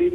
3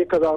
1000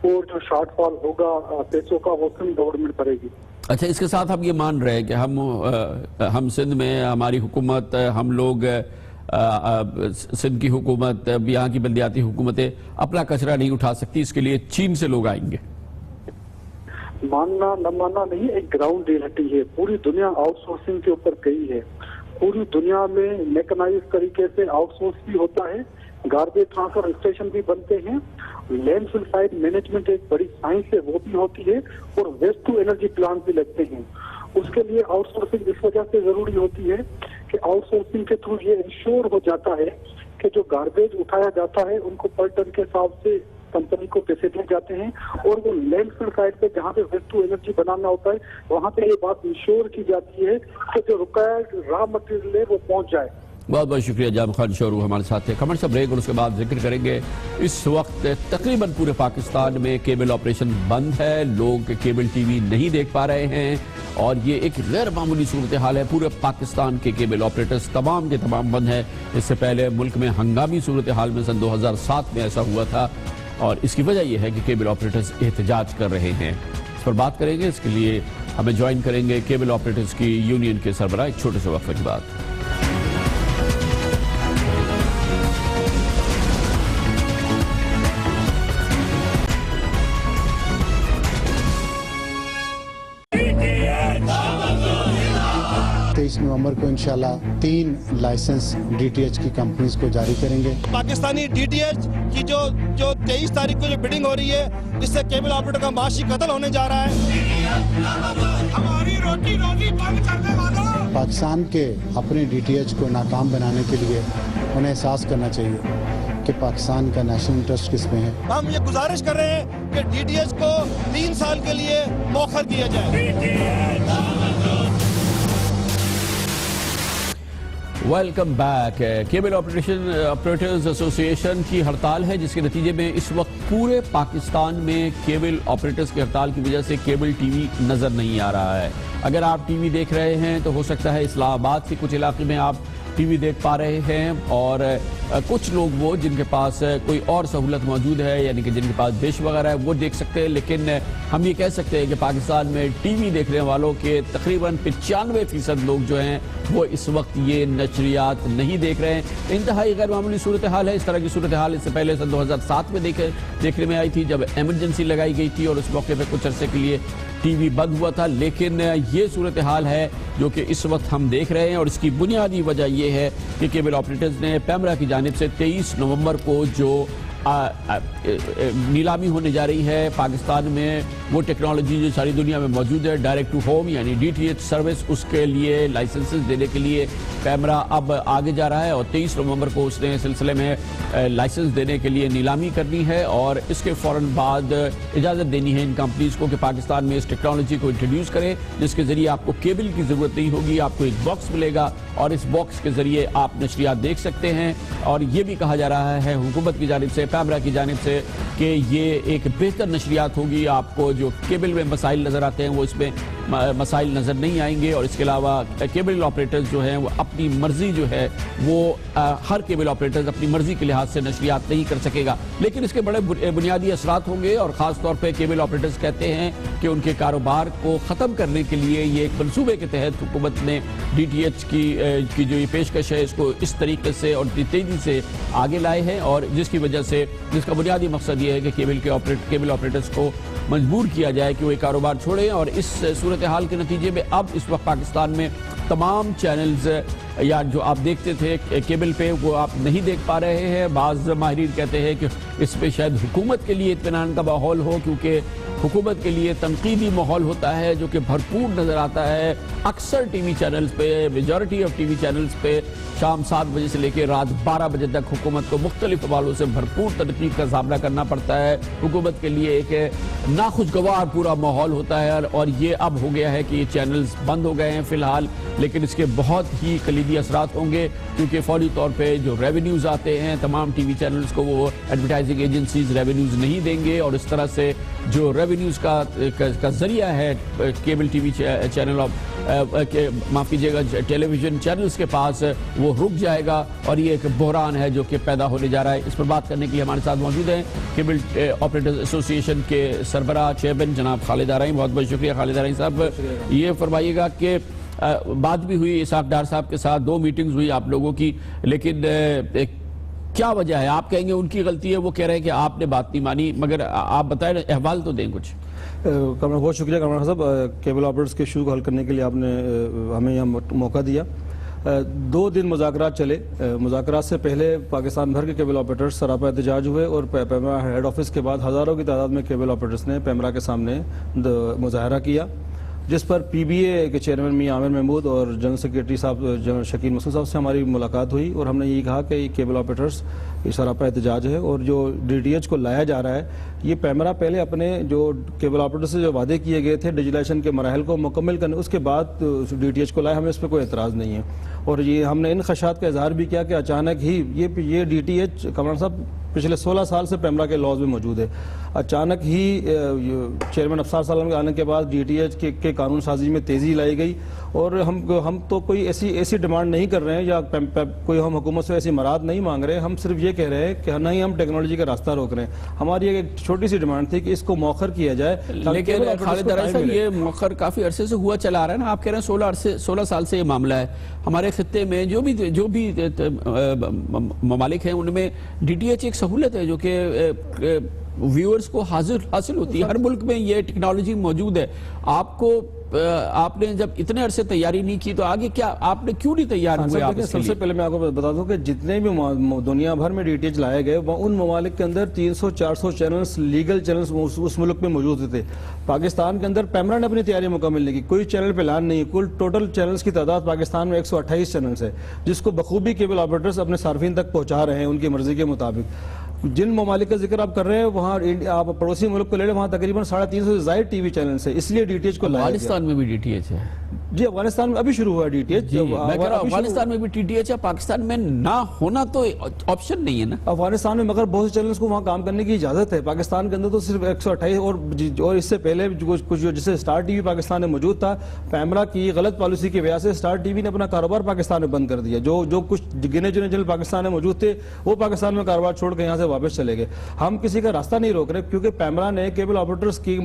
اور جو شارٹ فال ہوگا پیسوں کا وہ سندھ گورنمنٹ بھرے گی. اچھا، اس کے ساتھ ہم یہ مان رہے ہیں کہ ہم سندھ میں ہماری حکومت، ہم لوگ سندھ کی حکومت، یہاں کی بلدیاتی حکومتیں اپنا کچرا نہیں اٹھا سکتی، اس کے لیے چین سے لوگ آئیں گے. ماننا نہ ماننا نہیں، ایک گراؤنڈ ریئلٹی ہے. پوری دنیا آؤٹ سورسنگ کے اوپر گئی ہے. پوری دنیا میں میکنائز طریقے سے آؤٹ سورس بھی ہوتا ہے، گاربیج ٹرانسفر اسٹیشن بھی بنتے ہیں، لینڈ فل سائٹ مینجمنٹ ایک بڑی سائنس ہے وہ بھی ہوتی ہے، اور ویسٹ ٹو انرجی پلانٹ بھی لگتے ہیں. اس کے لیے آؤٹ سورسنگ اس وجہ سے ضروری ہوتی ہے کہ آؤٹ سورسنگ کے تھرو یہ انشور ہو جاتا ہے کہ جو گاربیج اٹھایا جاتا ہے ان کو پر ٹن کے حساب سے کمپنی کو پیسے دیے جاتے ہیں، اور وہ لینڈ فل سائٹ پہ جہاں پہ ویسٹ ٹو انرجی بنانا ہوتا ہے وہاں پہ یہ بات انشور کی جاتی ہے کہ جو ریکوائرڈ را مٹیریل ہے وہ پہنچ جائے. بہت بہت شکریہ. جام خان شورو ہمارے ساتھ تھے. کمرشل بریک اور اس کے بعد ذکر کریں گے. اس وقت تقریباً پورے پاکستان میں کیبل آپریشن بند ہے، لوگ کیبل ٹی وی نہیں دیکھ پا رہے ہیں، اور یہ ایک غیر معمولی صورتحال ہے. پورے پاکستان کے کیبل آپریٹرز تمام کے تمام بند ہیں. اس سے پہلے ملک میں ہنگامی صورتحال میں سن 2007 میں ایسا ہوا تھا، اور اس کی وجہ یہ ہے کہ کیبل آپریٹرز احتجاج کر رہے ہیں. اس پر بات کریں گے. اس کے لیے ہمیں جوائن کریں گے کیبل آپریٹرز کی یونین کے سربراہ ایک چھوٹے سے وقفے کے بعد. نومبر کو انشاءاللہ 3 لائسنس ڈی ٹی ایچ کی کمپنیز کو جاری کریں گے. پاکستانی ڈی ٹی ایچ کی جو 23 تاریخ کو جو بڈنگ ہو رہی ہے، اس سے کیبل آپریٹر کا معاشی قتل ہونے جا رہا ہے. ہماری روٹی بند کرنے والا. پاکستان کے اپنے ڈی ٹی ایچ کو ناکام بنانے کے لیے انہیں احساس کرنا چاہیے کہ پاکستان کا نیشنل انٹرسٹ کس میں ہے. ہم یہ گزارش کر رہے ہیں کہ ڈی ٹی ایچ کو 3 سال کے لیے موخر کیا جائے. Welcome back. کیبل آپریٹرز ایسوسی ایشن کی ہڑتال ہے، جس کے نتیجے میں اس وقت پورے پاکستان میں کیبل آپریٹرز کی ہڑتال کی وجہ سے کیبل ٹی وی نظر نہیں آ رہا ہے. اگر آپ ٹی وی دیکھ رہے ہیں تو ہو سکتا ہے اسلام آباد کے کچھ علاقے میں آپ ٹی وی دیکھ پا رہے ہیں، اور کچھ لوگ وہ جن کے پاس کوئی اور سہولت موجود ہے، یعنی کہ جن کے پاس ڈش وغیرہ ہے، وہ دیکھ سکتے ہیں. لیکن ہم یہ کہہ سکتے ہیں کہ پاکستان میں ٹی وی دیکھنے والوں کے تقریباً 95% لوگ جو ہیں وہ اس وقت یہ نشریات نہیں دیکھ رہے ہیں. انتہائی غیر معمولی صورتحال ہے. اس طرح کی صورتحال اس سے پہلے سن 2007 میں دیکھنے میں آئی تھی، جب ایمرجنسی لگائی گئی تھی اور اس موقع پہ کچھ عرصے کے لیے ٹی وی بند ہوا تھا. لیکن یہ صورتحال ہے جو کہ اس وقت ہم دیکھ رہے ہیں، اور اس کی بنیادی وجہ یہ ہے کہ کیبل آپریٹرز نے پیمرا کی جانب سے 23 نومبر کو جو نیلامی ہونے جا رہی ہے پاکستان میں، وہ ٹیکنالوجی جو ساری دنیا میں موجود ہے، ڈائریکٹ ٹو ہوم یعنی ڈی ٹی ایچ سروس، اس کے لیے لائسنسز دینے کے لیے پیمرا اب آگے جا رہا ہے، اور 23 نومبر کو اس نے سلسلے میں لائسنس دینے کے لیے نیلامی کرنی ہے، اور اس کے فوراً بعد اجازت دینی ہے ان کمپنیز کو کہ پاکستان میں اس ٹیکنالوجی کو انٹروڈیوس کریں، جس کے ذریعے آپ کو کیبل کی ضرورت نہیں ہوگی، آپ کو ایک باکس ملے گا، اور اس باکس کے ذریعے آپ نشریات دیکھ سکتے ہیں. اور یہ بھی کہا جا رہا ہے حکومت کی جانب سے، پیمرا کی جانب سے، کہ یہ ایک بہتر نشریات ہوگی. آپ کو جو کیبل میں مسائل نظر آتے ہیں وہ اس میں مسائل نظر نہیں آئیں گے. اور اس کے علاوہ کیبل آپریٹرز جو ہیں وہ اپنی مرضی جو ہے وہ ہر کیبل آپریٹرز اپنی مرضی کے لحاظ سے نشریات نہیں کر سکے گا. لیکن اس کے بڑے بنیادی اثرات ہوں گے، اور خاص طور پہ کیبل آپریٹرز کہتے ہیں کہ ان کے کاروبار کو ختم کرنے کے لیے یہ ایک منصوبے کے تحت حکومت نے ڈی ٹی ایچ کی جو یہ پیشکش ہے اس کو اس طریقے سے اور تیزی سے آگے لائے ہیں، اور جس کی وجہ سے جس کا بنیادی مقصد یہ ہے کہ کیبل آپریٹرز کو مجبور کیا جائے کہ وہ ایک کاروبار چھوڑیں. اور اس صورتحال کے نتیجے میں اب اس وقت پاکستان میں تمام چینلز یا جو آپ دیکھتے تھے کیبل پہ وہ آپ نہیں دیکھ پا رہے ہیں. بعض ماہرین کہتے ہیں کہ اس پہ شاید حکومت کے لیے اطمینان کا ماحول ہو، کیونکہ حکومت کے لیے تنقیدی ماحول ہوتا ہے جو کہ بھرپور نظر آتا ہے. اکثر ٹی وی چینلز پہ، majority of T V channels پہ شام 7 بجے سے لے کے رات 12 بجے تک حکومت کو مختلف حوالوں سے بھرپور تنقید کا سامنا کرنا پڑتا ہے. حکومت کے لیے ایک ناخوشگوار پورا ماحول ہوتا ہے، اور یہ اب ہو گیا ہے کہ یہ چینلز بند ہو گئے ہیں فی الحال. لیکن اس کے بہت ہی کلیدی اثرات ہوں گے، کیونکہ فوری طور پہ جو ریونیوز آتے ہیں تمام ٹی وی چینلز کو وہ ایڈورٹائزنگ ایجنسیز ریونیوز نہیں دیں گے، اور اس طرح سے جو ریونیوز کا ذریعہ ہے کیبل ٹی وی چینل معاف کیجیے گا ٹیلی ویژن چینلز کے پاس، وہ رک جائے گا اور یہ ایک بحران ہے جو کہ پیدا ہونے جا رہا ہے۔ اس پر بات کرنے کے لیے ہمارے ساتھ موجود ہیں کیبل آپریٹرز ایسوسی ایشن کے سربراہ چیئرمین جناب خالد آرائیں۔ بہت بہت شکریہ خالد آرائیں صاحب۔ یہ فرمائیے گا کہ بات بھی ہوئی اسحاق ڈار صاحب کے ساتھ، 2 میٹنگز ہوئی آپ لوگوں کی، لیکن کیا وجہ ہے؟ آپ کہیں گے ان کی غلطی ہے، وہ کہہ رہے ہیں کہ آپ نے بات نہیں مانی، مگر آپ بتائیں احوال تو دیں کچھ۔ کامران بہت شکریہ کامران صاحب، کیبل آپریٹرز کے ایشو کو حل کرنے کے لیے آپ نے ہمیں یہاں موقع دیا۔ 2 دن مذاکرات چلے۔ مذاکرات سے پہلے پاکستان بھر کے کیبل آپریٹرز سراپا احتجاج ہوئے اور پیمرا ہیڈ آفس کے بعد ہزاروں کی تعداد میں کیبل آپریٹرز نے پیمرا کے سامنے مظاہرہ کیا، جس پر پی بی اے کے چیئرمین میاں عامر محمود اور جنرل سیکریٹری صاحب جنرل شکیل مسعود صاحب سے ہماری ملاقات ہوئی اور ہم نے یہ کہا کہ یہ کیبل آپریٹرز یہ سراپا احتجاج ہے اور جو ڈی ٹی ایچ کو لایا جا رہا ہے، یہ پیمرا پہلے اپنے جو کیبل آپریٹر سے جو وعدے کیے گئے تھے ڈیجیٹائزیشن کے مراحل کو مکمل کرنے، اس کے بعد ڈی ٹی ایچ کو لایا، ہمیں اس پہ کوئی اعتراض نہیں ہے۔ اور یہ ہم نے ان خدشات کا اظہار بھی کیا کہ اچانک ہی یہ ڈی ٹی ایچ کامران صاحب پچھلے 16 سال سے پیمرا کے لاز میں موجود ہے، اچانک ہی چیئرمین افسر سالم کے آنے کے بعد ڈی ٹی ایچ کے قانون سازی میں تیزی لائی گئی اور ہم تو کوئی ایسی ڈیمانڈ نہیں کر رہے ہیں یا کوئی ہم حکومت سے ایسی مراد نہیں مانگ رہے ہیں، ہم صرف یہ کہہ رہے ہیں کہ نہ ہی ہم ٹیکنالوجی کا راستہ روک رہے ہیں۔ ہماری ایک چھوٹی سی ڈیمانڈ تھی کہ اس کو مؤخر کیا جائے، لیکن خالد آرائیں صاحب یہ مؤخر کافی عرصے سے ہوا چلا رہا ہے نا، آپ کہہ رہے ہیں 16 سال سے یہ معاملہ ہے۔ ہمارے خطے میں جو بھی ممالک ہیں ان میں ڈی ٹی ایچ ایک سہولت ہے جو کہ ویورز کو حاصل ہوتی ہے، ہر ملک میں یہ ٹیکنالوجی موجود ہے۔ آپ نے جب اتنے عرصے تیاری نہیں کی تو آگے کیا آپ نے کیوں نہیں تیار ہوئے؟ سب سے پہلے میں آپ کو بتا دوں کہ جتنے بھی دنیا بھر میں ڈی ٹی ایچ لائے گئے ان ممالک کے اندر 300-400 چینلز لیگل چینلز اس ملک میں موجود تھے۔ پاکستان کے اندر پیمرا نے اپنی تیاری مکمل نہیں کی، کوئی چینل پہ اعلان نہیں، کل ٹوٹل چینلز کی تعداد پاکستان میں 128 چینلز ہے، جس کو بخوبی کیبل آپریٹرز اپنے صارفین تک پہنچا رہے ہیں ان کی مرضی کے مطابق۔ جن ممالک کا ذکر آپ کر رہے ہیں وہاں آپ پڑوسی ملک کو لے لیں، وہاں تقریباً 350 سے زائد ٹی وی چینلز ہیں، اس لیے ڈی ٹی ایچ کو لایا گیا۔ افغانستان میں بھی ڈی ٹی ایچ ہے؟ جی افغانستان میں ابھی شروع ہوا ہے ڈی ٹی ایچ۔ افغانستان میں بھی ٹی ٹی ایچ ہے، پاکستان میں نہ ہونا تو آپشن نہیں ہے نا افغانستان میں، مگر بہت سے چینلز کو وہاں کام کرنے کی اجازت ہے۔ پاکستان کے اندر تو صرف 128 اور اس سے پہلے کچھ جسے اسٹار ٹی وی پاکستان میں موجود تھا، پیمرا کی غلط پالیسی کی وجہ سے اسٹار ٹی وی نے اپنا کاروبار پاکستان میں بند کر دیا۔ جو کچھ گنے چنے چینل پاکستان میں موجود تھے وہ پاکستان میں کاروبار چھوڑ کے یہاں سے واپس چلے گئے۔ ہم کسی کا راستہ نہیں روک رہے کیونکہ پیمرا نے کیبل آپریٹرز کی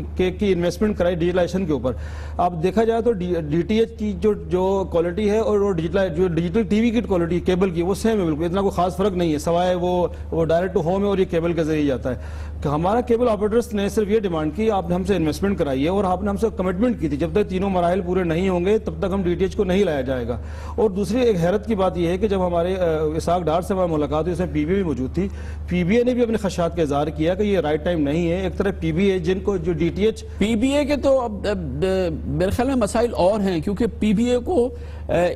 انویسٹمنٹ کرائی ڈیجیٹائزیشن کے اوپر۔ اب دیکھا جائے تو ڈی ٹی ایچ کی جو کوالٹی ہے اور جو ڈیجیٹل ٹی وی کی کوالٹی کیبل کی وہ سیم ہے، بالکل اتنا کوئی خاص فرق نہیں ہے، سوائے وہ ڈائریکٹ ٹو ہوم ہے اور یہ کیبل کے ذریعے جاتا ہے۔ کہ ہمارا کیبل آپریٹرز نے صرف یہ ڈیمانڈ کی، آپ نے ہم سے انویسٹمنٹ کرائی ہے اور آپ نے ہم سے کمٹمنٹ کی تھی جب تک تینوں مراحل پورے نہیں ہوں گے تب تک ہم ڈی ٹی ایچ کو نہیں لایا جائے گا۔ اور دوسری ایک حیرت کی بات یہ ہے کہ جب ہمارے اسحاق ڈار سے ہماری ملاقات ہوئی، اس میں پی بی اے بھی موجود تھی، پی بی اے نے بھی اپنے خدشات کا اظہار کیا کہ یہ رائٹ ٹائم نہیں ہے۔ ایک طرف پی بی اے جن کو جو D T H P B A کے تو میرے خیال میں مسائل اور ہیں، کیونکہ پی بی اے کو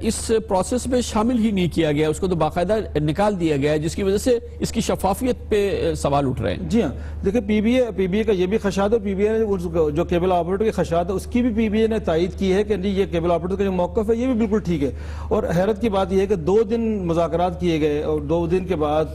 اس پروسیس میں شامل ہی نہیں کیا گیا، اس کو تو باقاعدہ نکال دیا گیا ہے، جس کی وجہ سے اس کی شفافیت پہ سوال اٹھ رہے ہیں۔ جی ہاں، دیکھیں پی بی اے کا یہ بھی خدشات ہے، پی بی اے نے جو کیبل آپریٹر کی خدشات ہے اس کی بھی پی بی اے نے تائید کی ہے کہ یہ کیبل آپریٹر کا جو موقف ہے یہ بھی بالکل ٹھیک ہے۔ اور حیرت کی بات یہ ہے کہ 2 دن مذاکرات کیے گئے اور 2 دن کے بعد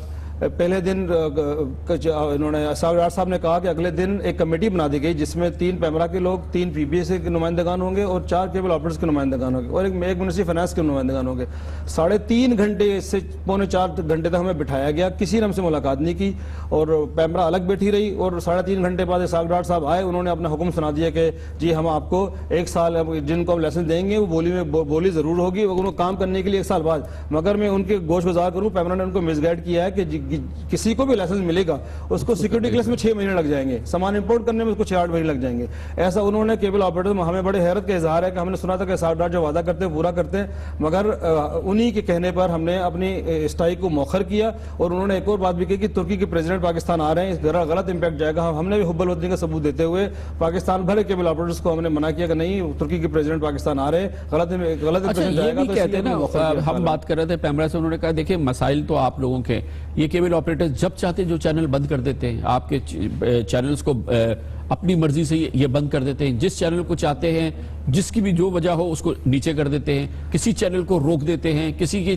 پہلے دن انہوں نے اسحاق ڈار صاحب نے کہا کہ اگلے دن ایک کمیٹی بنا دی گئی جس میں 3 پیمرا کے لوگ، 3 پی بی اے سے نمائندگان ہوں گے اور 4 کیبل آپریٹرز کے نمائندگان ہوں گے اور ایک منسٹری فائنانس کے نمائندگان ہوں گے۔ 3.5 گھنٹے سے 3.25 گھنٹے تک ہمیں بٹھایا گیا، کسی نے ہم سے ملاقات نہیں کی اور پیمرا الگ بیٹھی رہی۔ اور 3.5 گھنٹے بعد اسحاق ڈار صاحب آئے، انہوں نے اپنا حکم سنا دیا کہ جی ہم آپ کو 1 سال جن کو ہم لائسنس دیں گے وہ بولی ضرور ہوگی اور انہوں کام کرنے کے لیے 1 سال بعد۔ مگر میں ان کے گوش گزار کروں، پیمرا نے ان کو مس گائیڈ کیا ہے کہ کسی کو بھی لائسنس ملے گا اس کو سیکورٹی کلیئرنس میں 6 مہینے لگ جائیں گے، سامان امپورٹ کرنے میں اس کو 6-8 مہینے لگ جائیں گے۔ ایسا انہوں نے کیبل آپریٹر میں ہمیں بڑے حیرت کا اظہار ہے کہ ہم نے سنا تھا کہ اسحاق ڈار جو وعدہ کرتے ہیں پورا کرتے ہیں، مگر انہی کے کہنے پر ہم نے اپنی اسٹرائک کو مؤخر کیا۔ اور انہوں نے ایک اور بات بھی کی کہ ترکی کے پریزیڈنٹ پاکستان آ رہے ہیں، اس غلط امپیکٹ جائے گا۔ ہم نے بھی حب الوطنی کا ثبوت دیتے ہوئے پاکستان بھر کیبل آپریٹرز کو ہم نے منع کیا کہ نہیں، ترکی کے پریزیڈنٹ پاکستان آ رہے ہیں، غلط امپیکٹ جائے گا۔ تو کہتے ہیں نا، ہم بات کر رہے تھے پیمرا سے، انہوں نے کہا دیکھیں مسائل تو آپ لوگوں کے، یہ کیبل آپریٹرز جب چاہتے جو چینل بند کر دیتے ہیں، آپ کے چینلز کو اپنی مرضی سے یہ بند کر دیتے ہیں، جس چینل کو چاہتے ہیں جس کی بھی جو وجہ ہو اس کو نیچے کر دیتے ہیں, کسی چینل کو روک دیتے ہیں, کسی کی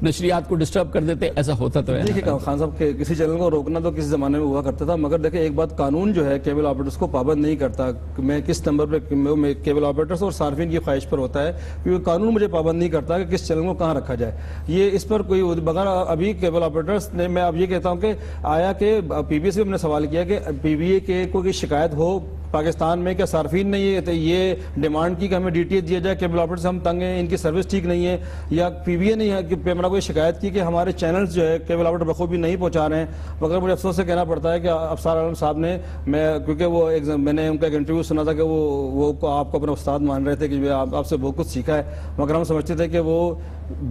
نشریات کو ڈسٹرب کر دیتے ہیں. ایسا ہوتا تو ہے. دیکھیے خان صاحب, کسی چینل کو روکنا تو کسی زمانے میں ہوا کرتا تھا, مگر دیکھیں ایک بات, قانون جو ہے کیبل آپریٹرز کو پابند نہیں کرتا. میں کس نمبر پہ کیبل آپریٹرز اور صارفین کی خواہش پر ہوتا ہے, کیونکہ قانون مجھے پابند نہیں کرتا کہ کس چینل کو کہاں رکھا جائے. یہ اس پر کوئی بغیر ابھی کیبل آپریٹرز نے, میں اب یہ کہتا ہوں کہ آیا کہ پی بی اے سے ہم نے سوال کیا کہ پی بی اے کے کوئی شکایت ہو پاکستان میں, کیا صارفین نے یہ ڈیمانڈ کی کہ ہمیں ڈی ٹی ایچ دیا جائے, کیبل آپریٹر سے ہم تنگ ہیں, ان کی سروس ٹھیک نہیں ہے, یا پی بی اے نے پیمرا کو شکایت کی کہ ہمارے چینلز جو ہے کیبل آپریٹر بخوبی نہیں پہنچا رہے ہیں. مگر مجھے افسوس سے کہنا پڑتا ہے کہ افسر عالم صاحب نے, کیونکہ وہ میں نے ان کا ایک انٹرویو سنا تھا کہ وہ آپ کو اپنا استاد مان رہے تھے کہ آپ سے بہت کچھ سیکھا ہے, مگر ہم سمجھتے تھے کہ وہ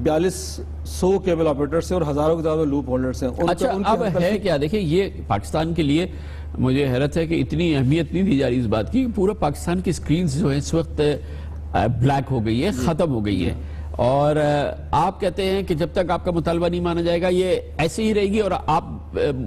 4200 کیبل آپریٹر سے اور ہزاروں کی تعداد میں لوپ ہولڈرز ہیں. اچھا اب ہے کیا, دیکھیں یہ پاکستان کے لیے مجھے حیرت ہے کہ اتنی اہمیت نہیں دی جا رہی اس بات کی. پورا پاکستان کی سکرینز جو ہے اس وقت بلیک ہو گئی ہے, ختم ہو گئی ہے, اور آپ کہتے ہیں کہ جب تک آپ کا مطالبہ نہیں مانا جائے گا یہ ایسے ہی رہے گی, اور آپ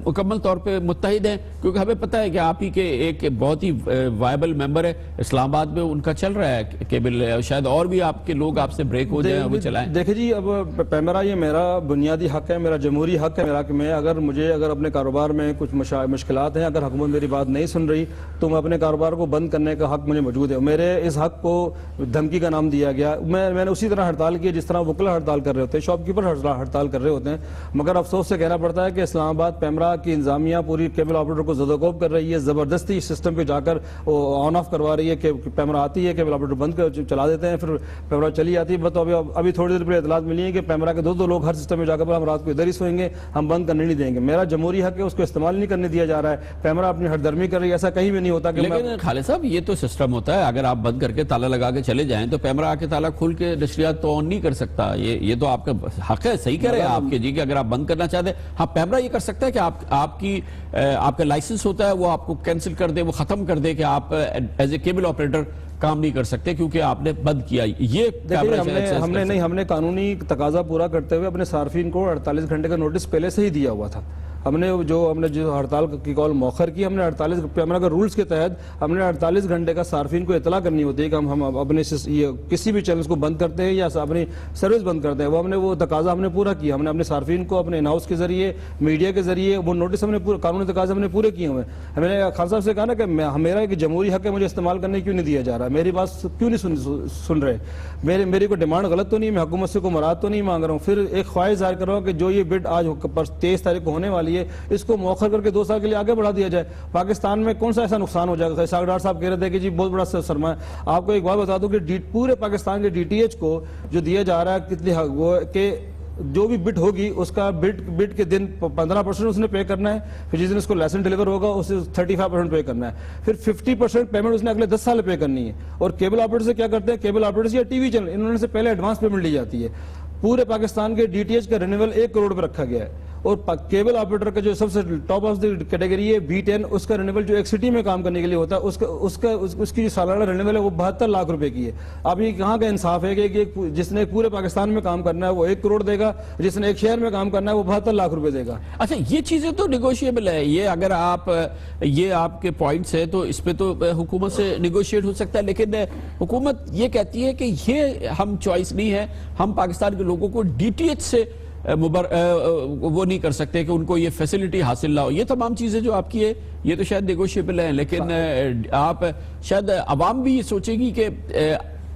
مکمل طور پہ متحد ہیں, کیونکہ ہمیں پتہ ہے کہ آپ ہی کے ایک بہت ہی وائبل ممبر ہے اسلام آباد میں, ان کا چل رہا ہے کیبل, شاید اور بھی آپ کے لوگ آپ سے بریک ہو جائیں وہ چلائیں. دیکھیں جی, اب پیمرا یہ میرا بنیادی حق ہے, میرا جمہوری حق ہے میرا, کہ میں اگر اپنے کاروبار میں کچھ مشکلات ہیں, اگر حکومت میری بات نہیں سن رہی تو میں اپنے کاروبار کو بند کرنے کا حق مجھے موجود ہے. میرے اس حق کو دھمکی کا نام دیا گیا. میں نے اسی طرح ہڑتال کی جس طرح وکلا ہڑتال کر رہے ہوتے ہیں, شاپ کیپر ہڑتال کر رہے ہوتے ہیں, مگر افسوس سے کہنا پڑتا ہے کہ اسلام آباد پیمرا کی انتظامیہ پوری کیبل آپریٹر کو زدوکوب کر رہی ہے, زبردستی سسٹم پہ جا کر آن آف کروا رہی ہے کہ پیمرا آتی ہے, کیبل آپریٹر بند کر چلا دیتے ہیں, پھر پیمرا چلی آتی ہے. تو ابھی تھوڑی دیر پہلے اطلاعات ملی ہے کہ پیمرا کے دو لوگ ہر سسٹم میں جا کر ہم رات کو ادھر ہی سوئیں گے, ہم بند کرنے نہیں دیں گے. میرا جمہوری حق ہے, اس کو استعمال نہیں کرنے دیا جا رہا ہے. پیمرا اپنی ہردرمی کر رہی ہے, ایسا کہیں بھی نہیں ہوتا. لیکن خالد صاحب یہ تو سسٹم ہوتا ہے, اگر آپ بند کر کے تالا لگا کے چلے جائیں تو پیمرا آ کے تالا کھول کے نشریات تو آن نہیں کر سکتا. یہ تو آپ کا حق ہے, صحیح کہہ رہے ہیں آپ کے جی, کہ اگر آپ بند کرنا چاہتے ہیں, ہاں پیمرا یہ کر سکتا ہے کہ آپ کا لائسنس ہوتا ہے وہ آپ کو کینسل کر دے, وہ ختم کر دے کہ آپ ایز اے کیبل آپریٹر کام نہیں کر سکتے کیونکہ آپ نے بند کیا. یہ ہم نے قانونی تقاضا پورا کرتے ہوئے اپنے صارفین کو 48 گھنٹے کا نوٹس پہلے سے ہی دیا ہوا تھا. ہم نے جو ہڑتال کی کال مؤخر کی, ہم نے 48 پیمرا کے رولز کے تحت ہم نے 48 گھنٹے کا صارفین کو اطلاع کرنی ہوتی ہے کہ ہم اپنے کسی بھی چینلز کو بند کرتے ہیں یا اپنی سروس بند کرتے ہیں. وہ تقاضا ہم نے پورا کیا. ہم نے اپنے صارفین کو اپنے ان ہاؤس کے ذریعے, میڈیا کے ذریعے وہ نوٹس ہم نے قانونی تقاضے ہم نے پورے کیے ہوئے. ہم نے خان صاحب سے کہا نا کہ میرا ایک جمہوری حق ہے, مجھے استعمال کرنے کیوں نہیں دیا جا رہا, میری بات کیوں نہیں سن رہے, میری کوئی ڈیمانڈ غلط تو نہیں, میں حکومت سے کوئی مراد تو نہیں مانگ رہا ہوں. پھر ایک خواہش ظاہر کر رہا ہوں کہ جو یہ بڈ آج 23 تاریخ کو ہونے والی ہے, اس کو موخر کر کے 2 سال کے لیے آگے بڑھا دیا جائے. پاکستان میں کون سا ایسا نقصان ہو جائے گا؟ اسحاق ڈار صاحب کہہ رہے تھے کہ جی بہت بڑا سرمایہ. آپ کو ایک بات بتا دوں کہ پورے پاکستان کے ڈی ٹی ایچ کو جو دیا جا رہا ہے کہ جو بھی بٹ ہوگی اس کا بٹ کے دن 15% اس نے پے کرنا ہے, پھر جس دن اس کو لائسن ڈیلیور ہوگا اسے 35% پے کرنا ہے, پھر 50% پیمنٹ اس نے اگلے 10 سال پے کرنی ہے. اور کیبل آپریٹر سے کیا کرتے ہیں, کیبل آپریٹر یا ٹی وی چینل, انہوں نے سے پہلے ایڈوانس پیمنٹ لی جاتی ہے. پورے پاکستان کے ڈی ٹی ایچ کا رینیول 1 کروڑ پہ رکھا گیا ہے, اور کیبل آپریٹر کا جو سب سے ٹاپ آف دی کیٹیگری ہے B10, اس کا رینیول جو ایک سٹی میں کام کرنے کے لیے ہوتا ہے اس کی جو سالانہ رینیول ہے وہ 72 لاکھ روپے کی ہے. اب یہ کہاں کا انصاف ہے کہ جس نے پورے پاکستان میں کام کرنا ہے وہ 1 کروڑ دے گا, جس نے ایک شہر میں کام کرنا ہے وہ 72 لاکھ روپے دے گا. اچھا یہ چیزیں تو نیگوشیبل ہے, یہ اگر آپ کے پوائنٹس ہیں تو اس پہ تو حکومت سے نیگوشیٹ ہو سکتا ہے, لیکن حکومت یہ کہتی ہے کہ یہ ہم چوائس نہیں ہے, ہم پاکستان کے لوگوں کو ڈی ٹی ایچ سے وہ نہیں کر سکتے کہ ان کو یہ فیسلٹی حاصل نہ ہو. یہ تمام چیزیں جو آپ کی ہے یہ تو شاید نیگوشیبل ہیں, لیکن آپ شاید عوام بھی یہ سوچے گی کہ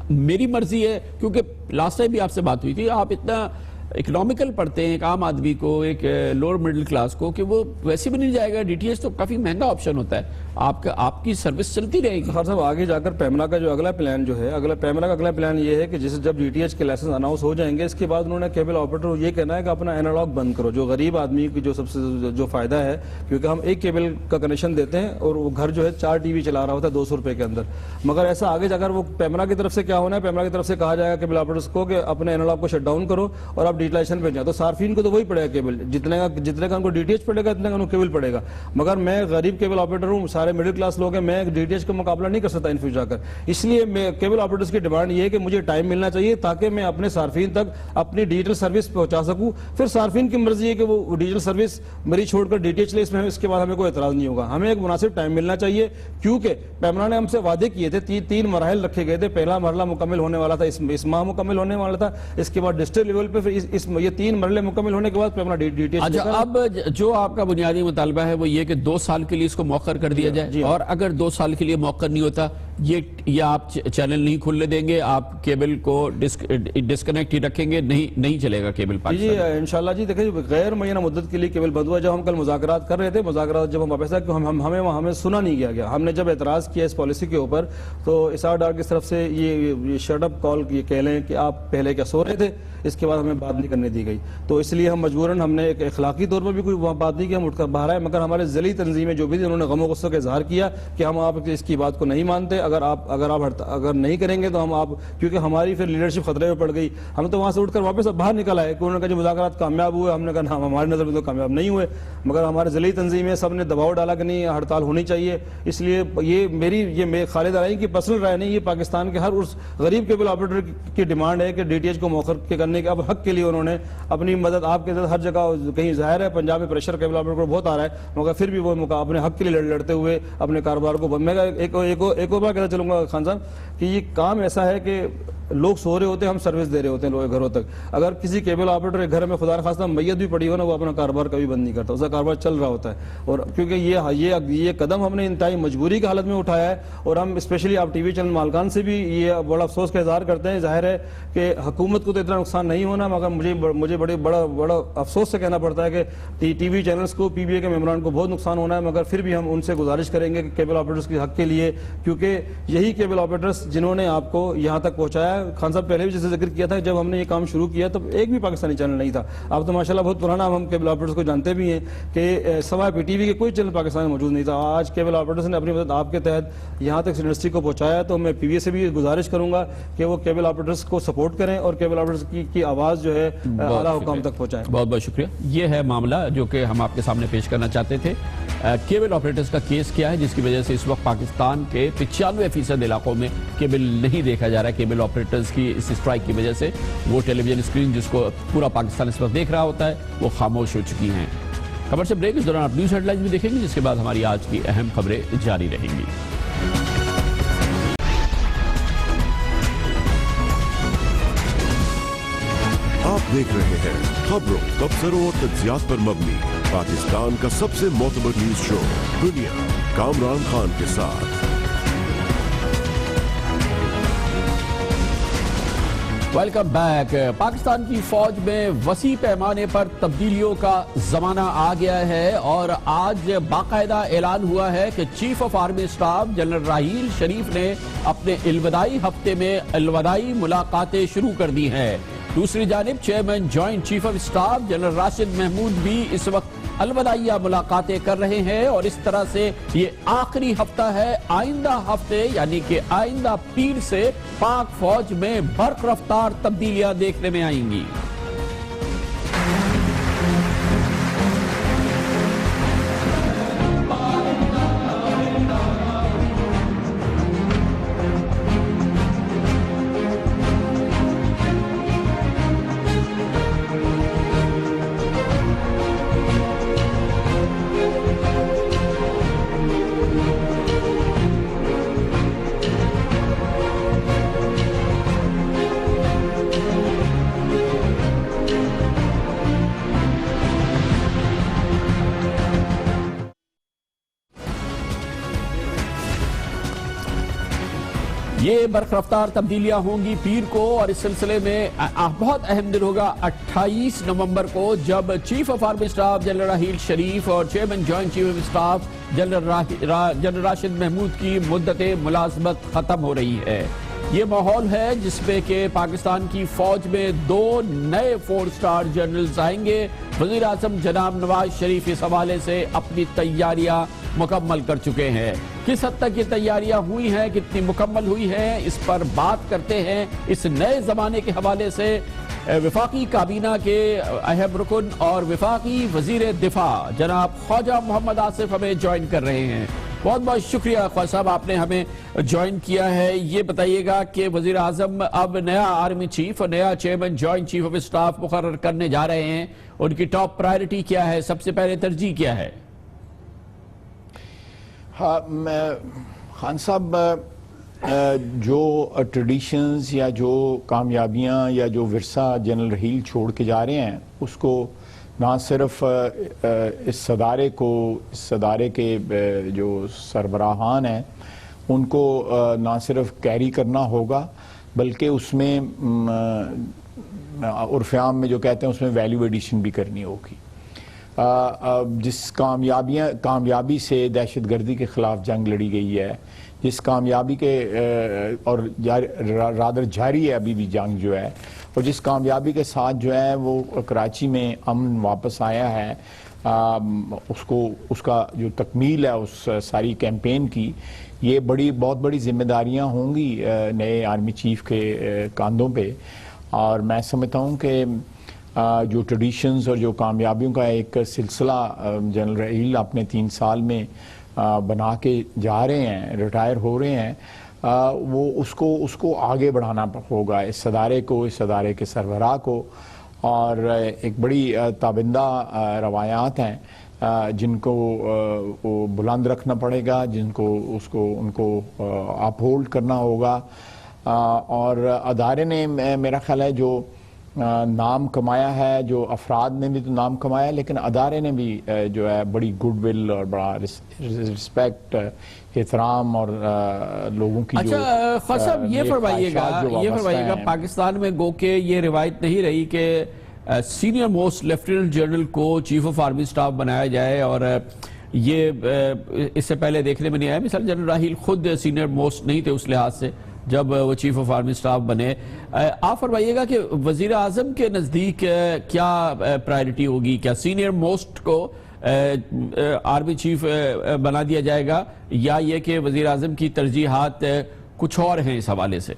میری مرضی ہے, کیونکہ لاسٹ ٹائم بھی آپ سے بات ہوئی تھی, آپ اتنا اکنامیکل پڑھتے ہیں ایک عام آدمی کو, ایک لوور مڈل کلاس کو, کہ وہ ویسے بھی نہیں جائے گا. ڈی ٹی ایچ تو کافی مہنگا آپشن ہوتا ہے, آپ کی سروس چلتی رہے گی. خیر صاحب آگے جا کر پیمرا کا جو اگلا پلان جو ہے, پیمرا کا اگلا پلان یہ ہے کہ جب ڈی ٹی ایچ کے لائسنس اناؤنس ہو جائیں گے, اس کے بعد انہوں نے کیبل آپریٹر یہ کہنا ہے کہ اپنا اینالاگ بند کرو. جو غریب آدمی کی جو سب سے جو فائدہ ہے, کیونکہ ہم ایک کیبل کا کنیکشن دیتے ہیں اور وہ گھر جو ہے 4 ٹی وی چلا رہا ہوتا ہے 200 روپے کے اندر. مگر ایسا آگے جا کر وہ پیمرا کی طرف سے کیا ہونا ہے, پیمرا کی طرف سے کہا جائے گا کیبل آپریٹرس کو کہ اپنے اینالاگ کو شٹ ڈاؤن کرو اور آپ آپ ڈیجیٹلائزیشن پہ جائیں تو صارفین کو تو وہی پڑے گا کیبل، جتنے کا ان کو ڈی ٹی ایچ پڑے گا اتنے کا ان کو کیبل پڑے گا. مگر میں غریب کیبل آپریٹر ہوں، سارے مڈل کلاس لوگ ہیں، میں ڈی ٹی ایچ کا مقابلہ نہیں کر سکتا ان فیوچر جا کر. اس لیے کیبل آپریٹرز کی ڈیمانڈ یہ ہے کہ مجھے ٹائم ملنا چاہیے تاکہ میں اپنے صارفین تک اپنی ڈیجیٹل سروس پہنچا سکوں. پھر صارفین کی مرضی ہے کہ وہ ڈیجیٹل سروس میری چھوڑ کر ڈی ٹی ایچ لے، اس کے بعد ہمیں کوئی اعتراض نہیں ہوگا. ہمیں ایک مناسب ٹائم ملنا چاہیے کیونکہ پیمانہ نے ہم سے وعدے کیے تھے، 3 مراحل رکھے گئے تھے. پہلا مرحلہ مکمل ہونے والا تھا اس ماہ مکمل ہونے والا تھا، اس کے بعد ڈسٹرکٹ لیول پہ، پھر یہ 3 مرحلے مکمل ہونے کے بعد پیمانہ ڈی ٹی ایچ. اچھا، اب جو آپ کا بنیادی مطالبہ ہے وہ یہ کہ 2 سال کے لیے اس کو مؤخر کر دیا جائے، اور اگر 2 سال کے لیے مؤخر نہیں ہوتا یہ آپ چینل نہیں کھلنے دیں گے، آپ کیبل کو ڈسکنیکٹ ہی رکھیں گے، نہیں چلے گا کیبل پاکستان؟ جی انشاءاللہ. جی دیکھیں غیر معینہ مدت کے لیے کیبل بند ہوا. جب ہم کل مذاکرات کر رہے تھے، مذاکرات جب ہم واپس آئے ہمیں سنا نہیں گیا. ہم نے جب اعتراض کیا اس پالیسی کے اوپر تو اسار ڈار کی طرف سے یہ شٹ اپ کال یہ کہہ لیں کہ آپ پہلے کیا سو رہے تھے، اس کے بعد ہمیں بات نہیں کرنے دی گئی. تو اس لیے ہم مجبوراً ہم نے ایک اخلاقی طور پر بھی کوئی بات نہیں کی، ہم اٹھ کر باہر آئے. مگر ہمارے ذیلی تنظیمیں جو بھی تھیں انہوں نے غم و غصہ کا اظہار کیا کہ ہم آپ اس کی بات کو نہیں مانتے، اگر نہیں کریں گے تو ہم آپ، کیونکہ ہماری پھر لیڈرشپ خطرے میں پڑ گئی. ہم تو وہاں سے اٹھ کر واپس باہر نکل آئے کہ انہوں نے کہا جو مذاکرات کامیاب ہوئے. ہم نے کہا ہماری نظر میں تو کامیاب نہیں ہوئے، مگر ہمارے ذیلی تنظیمیں سب نے دباؤ ڈالا کہ نہیں ہڑتال ہونی چاہیے. اس لیے یہ خالد رائے کی پرسنل رائے نہیں، یہ پاکستان کے ہر اس غریب کیبل آپریٹر کی ڈیمانڈ ہے کہ ڈی ٹی ایچ کو مؤخر کرنے کے اب حق کے لیے انہوں نے اپنی مدد آپ کے ہر جگہ. کہیں ظاہر ہے پنجاب میں پریشر کیبل آپریٹر کو بہت آ رہا ہے، مگر پھر بھی وہ اپنے حق کے لیے لڑتے ہوئے اپنے کاروبار کو. میں ایک اور بار کہتا چلوں گا خان صاحب کہ یہ کام ایسا ہے کہ لوگ سو رہے ہوتے ہیں، ہم سروس دے رہے ہوتے ہیں لوگوں کے گھروں تک. اگر کسی کیبل آپریٹر کے گھر میں خدا نخواستہ میت بھی پڑی ہو نا، وہ اپنا کاروبار کبھی بند نہیں کرتا، اس کا کاروبار چل رہا ہوتا ہے. اور کیونکہ یہ قدم ہم نے انتہائی مجبوری کی حالت میں اٹھایا ہے، اور ہم اسپیشلی آپ ٹی وی چینل مالکان سے بھی یہ بڑا افسوس کا اظہار کرتے ہیں. ظاہر ہے کہ حکومت کو تو اتنا نقصان نہیں ہونا، مگر مجھے بڑا افسوس سے کہنا پڑتا ہے کہ ٹی وی چینلز کو، پی بی اے کے ممبران کو بہت نقصان ہونا ہے. مگر پھر بھی ہم ان سے گزارش کریں گے کہ کیبل آپریٹرز کے حق کے لیے، کیونکہ یہی کیبل آپریٹرز جنہوں نے آپ کو یہاں تک پہنچایا. خان صاحب پہلے بھی جیسے ذکر کیا تھا، جب ہم نے یہ کام شروع کیا تب ایک بھی پاکستانی چینل نہیں تھا. اب تو ماشاءاللہ بہت پرانا، ہم کیبل آپریٹرز کو جانتے بھی ہیں کہ سوائے پی ٹی وی کے کوئی چینل پاکستان میں موجود نہیں تھا. آج کیبل آپریٹرز نے اپنی مدد آپ کے تحت یہاں تک یونیورسٹی کو پہنچایا. تو میں پی وی اے سے بھی گزارش کروں گا کہ وہ کیبل آپریٹرز کو سپورٹ کریں اور کیبل آپریٹرز کی آواز جو ہے اعلیٰ حکام تک پہنچائیں. بہت بہت شکریہ. یہ ہے معاملہ جو کہ ہم آپ کے سامنے پیش کرنا چاہتے تھے. کیبل آپریٹرز کا کیس کیا ہے جس کی وجہ سے اس وقت پاکستان کے 95% علاقوں میں کیبل نہیں دیکھا جا رہا ہے. کیبل آپریٹرز کی اس اسٹرائک کی وجہ سے وہ ٹیلی ویژن اسکرین جس کو پورا پاکستان اس وقت دیکھ رہا ہوتا ہے وہ خاموش ہو چکی ہیں. خبر سے بریک، اس دوران آپ نیوز ہیڈ لائنز بھی دیکھیں گے، جس کے بعد ہماری آج کی اہم خبریں جاری رہیں گی. آپ دیکھ رہے ہیں خبروں، تبصروں اور تجزیات پر مبنی پاکستان کا سب سے معتبر نیوز شو دنیا، کامران خان کے ساتھ. Welcome back. پاکستان کی فوج میں وسیع پیمانے پر تبدیلیوں کا زمانہ آ گیا ہے، اور آج باقاعدہ اعلان ہوا ہے کہ chief of army staff general Raheel Sharif نے اپنے الوداعی ہفتے میں الوداعی ملاقاتیں شروع کر دی ہیں. دوسری جانب chairman joint chief of staff general Rashid Mahmood بھی اس وقت الوداعیہ ملاقاتیں کر رہے ہیں، اور اس طرح سے یہ آخری ہفتہ ہے. آئندہ ہفتے یعنی کہ آئندہ پیر سے پاک فوج میں برق رفتار تبدیلیاں دیکھنے میں آئیں گی. یہ برق رفتار تبدیلیاں ہوں گی پیر کو، اور اس سلسلے میں بہت اہم دن ہوگا 28 نومبر کو، جب chief of army staff general Raheel Sharif اور chairman joint chief of staff general Rashid Mahmood کی مدت ملازمت ختم ہو رہی ہے. یہ ماحول ہے جس میں کہ پاکستان کی فوج میں 2 نئے 4 سٹار جنرلز آئیں گے. وزیر اعظم جناب نواز شریف اس حوالے سے اپنی تیاریاں مکمل کر چکے ہیں۔ کس حد تک یہ تیاریاں ہوئی ہیں، کتنی مکمل ہوئی ہیں، اس پر بات کرتے ہیں اس نئے زمانے کے حوالے سے وفاقی کابینہ کے اہم رکن اور وفاقی وزیر دفاع جناب خواجہ محمد آصف ہمیں جوائن کر رہے ہیں۔ بہت بہت شکریہ خواجہ صاحب، آپ نے ہمیں جوائن کیا ہے۔ یہ بتائیے گا کہ وزیر اعظم اب نیا آرمی چیف اور نیا chairman joint chief of staff مقرر کرنے جا رہے ہیں، ان کی ٹاپ پرائرٹی کیا ہے، سب سے پہلے ترجیح کیا ہے؟ ہاں خان صاحب، جو ٹریڈیشنز یا جو کامیابیاں یا جو ورثہ جنرل رحیل چھوڑ کے جا رہے ہیں، اس کو نہ صرف اس صدارے کے جو سربراہان ہیں ان کو نہ صرف کیری کرنا ہوگا، بلکہ اس میں عرف عام میں جو کہتے ہیں اس میں ویلیو ایڈیشن بھی کرنی ہوگی۔ جس کامیابی سے دہشت گردی کے خلاف جنگ لڑی گئی ہے، جس کامیابی کے اور رادر جاری ہے ابھی بھی جنگ جو ہے، اور جس کامیابی کے ساتھ جو ہے وہ کراچی میں امن واپس آیا ہے، اس کا جو تکمیل ہے اس ساری کیمپین کی، یہ بہت بڑی ذمہ داریاں ہوں گی نئے آرمی چیف کے کاندھوں پہ۔ اور میں سمجھتا ہوں کہ جو ٹریڈیشنز اور جو کامیابیوں کا ایک سلسلہ جنرل رحیل اپنے 3 سال میں بنا کے جا رہے ہیں، ریٹائر ہو رہے ہیں، وہ اس کو آگے بڑھانا ہوگا، اس ادارے کے سربراہ کو۔ اور ایک بڑی تابندہ روایات ہیں جن کو بلند رکھنا پڑے گا، ان کو اپ ہولڈ کرنا ہوگا۔ اور ادارے نے میرا خیال ہے جو نام کمایا ہے، جو افراد نے بھی تو نام کمایا، لیکن ادارے نے بھی جو ہے بڑی گڈ ول اور بڑا رسپیکٹ، احترام اور لوگوں کی جو خواجہ صاحب یہ فرمائیے گا پاکستان میں گو کہ یہ روایت نہیں رہی کہ سینئر موسٹ لیفٹیننٹ جنرل کو چیف آف آرمی سٹاف بنایا جائے، اور یہ اس سے پہلے دیکھنے میں نہیں آیا۔ مثلا جنرل راحیل خود سینئر موسٹ نہیں تھے اس لحاظ سے جب وہ چیف آف آرمی سٹاف بنے۔ آپ فرمائیے گا کہ وزیر اعظم کے نزدیک کیا پرائرٹی ہوگی؟ کیا سینئر موسٹ کو آرمی چیف بنا دیا جائے گا، یا یہ کہ وزیر اعظم کی ترجیحات کچھ اور ہیں اس حوالے سے؟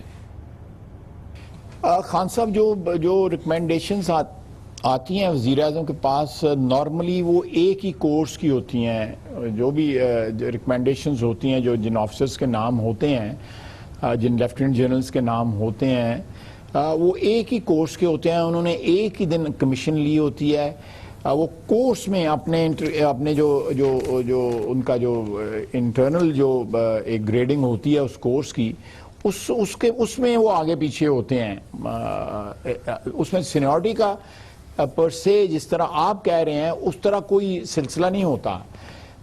خان صاحب، جو ریکمنڈیشنز آتی ہیں وزیر اعظم کے پاس، نارملی وہ ایک ہی کورس کی ہوتی ہیں۔ جو بھی ریکمنڈیشنز ہوتی ہیں، جو جن آفیسرز کے نام ہوتے ہیں، جن لیفٹیننٹ جنرلز کے نام ہوتے ہیں، وہ ایک ہی کورس کے ہوتے ہیں۔ انہوں نے ایک ہی دن کمیشن لی ہوتی ہے۔ وہ کورس میں اپنے جو ان کا جو انٹرنل جو ایک گریڈنگ ہوتی ہے اس کورس کی، اس میں وہ آگے پیچھے ہوتے ہیں۔ اس میں سینیورٹی کا پر سے جس طرح آپ کہہ رہے ہیں اس طرح کوئی سلسلہ نہیں ہوتا۔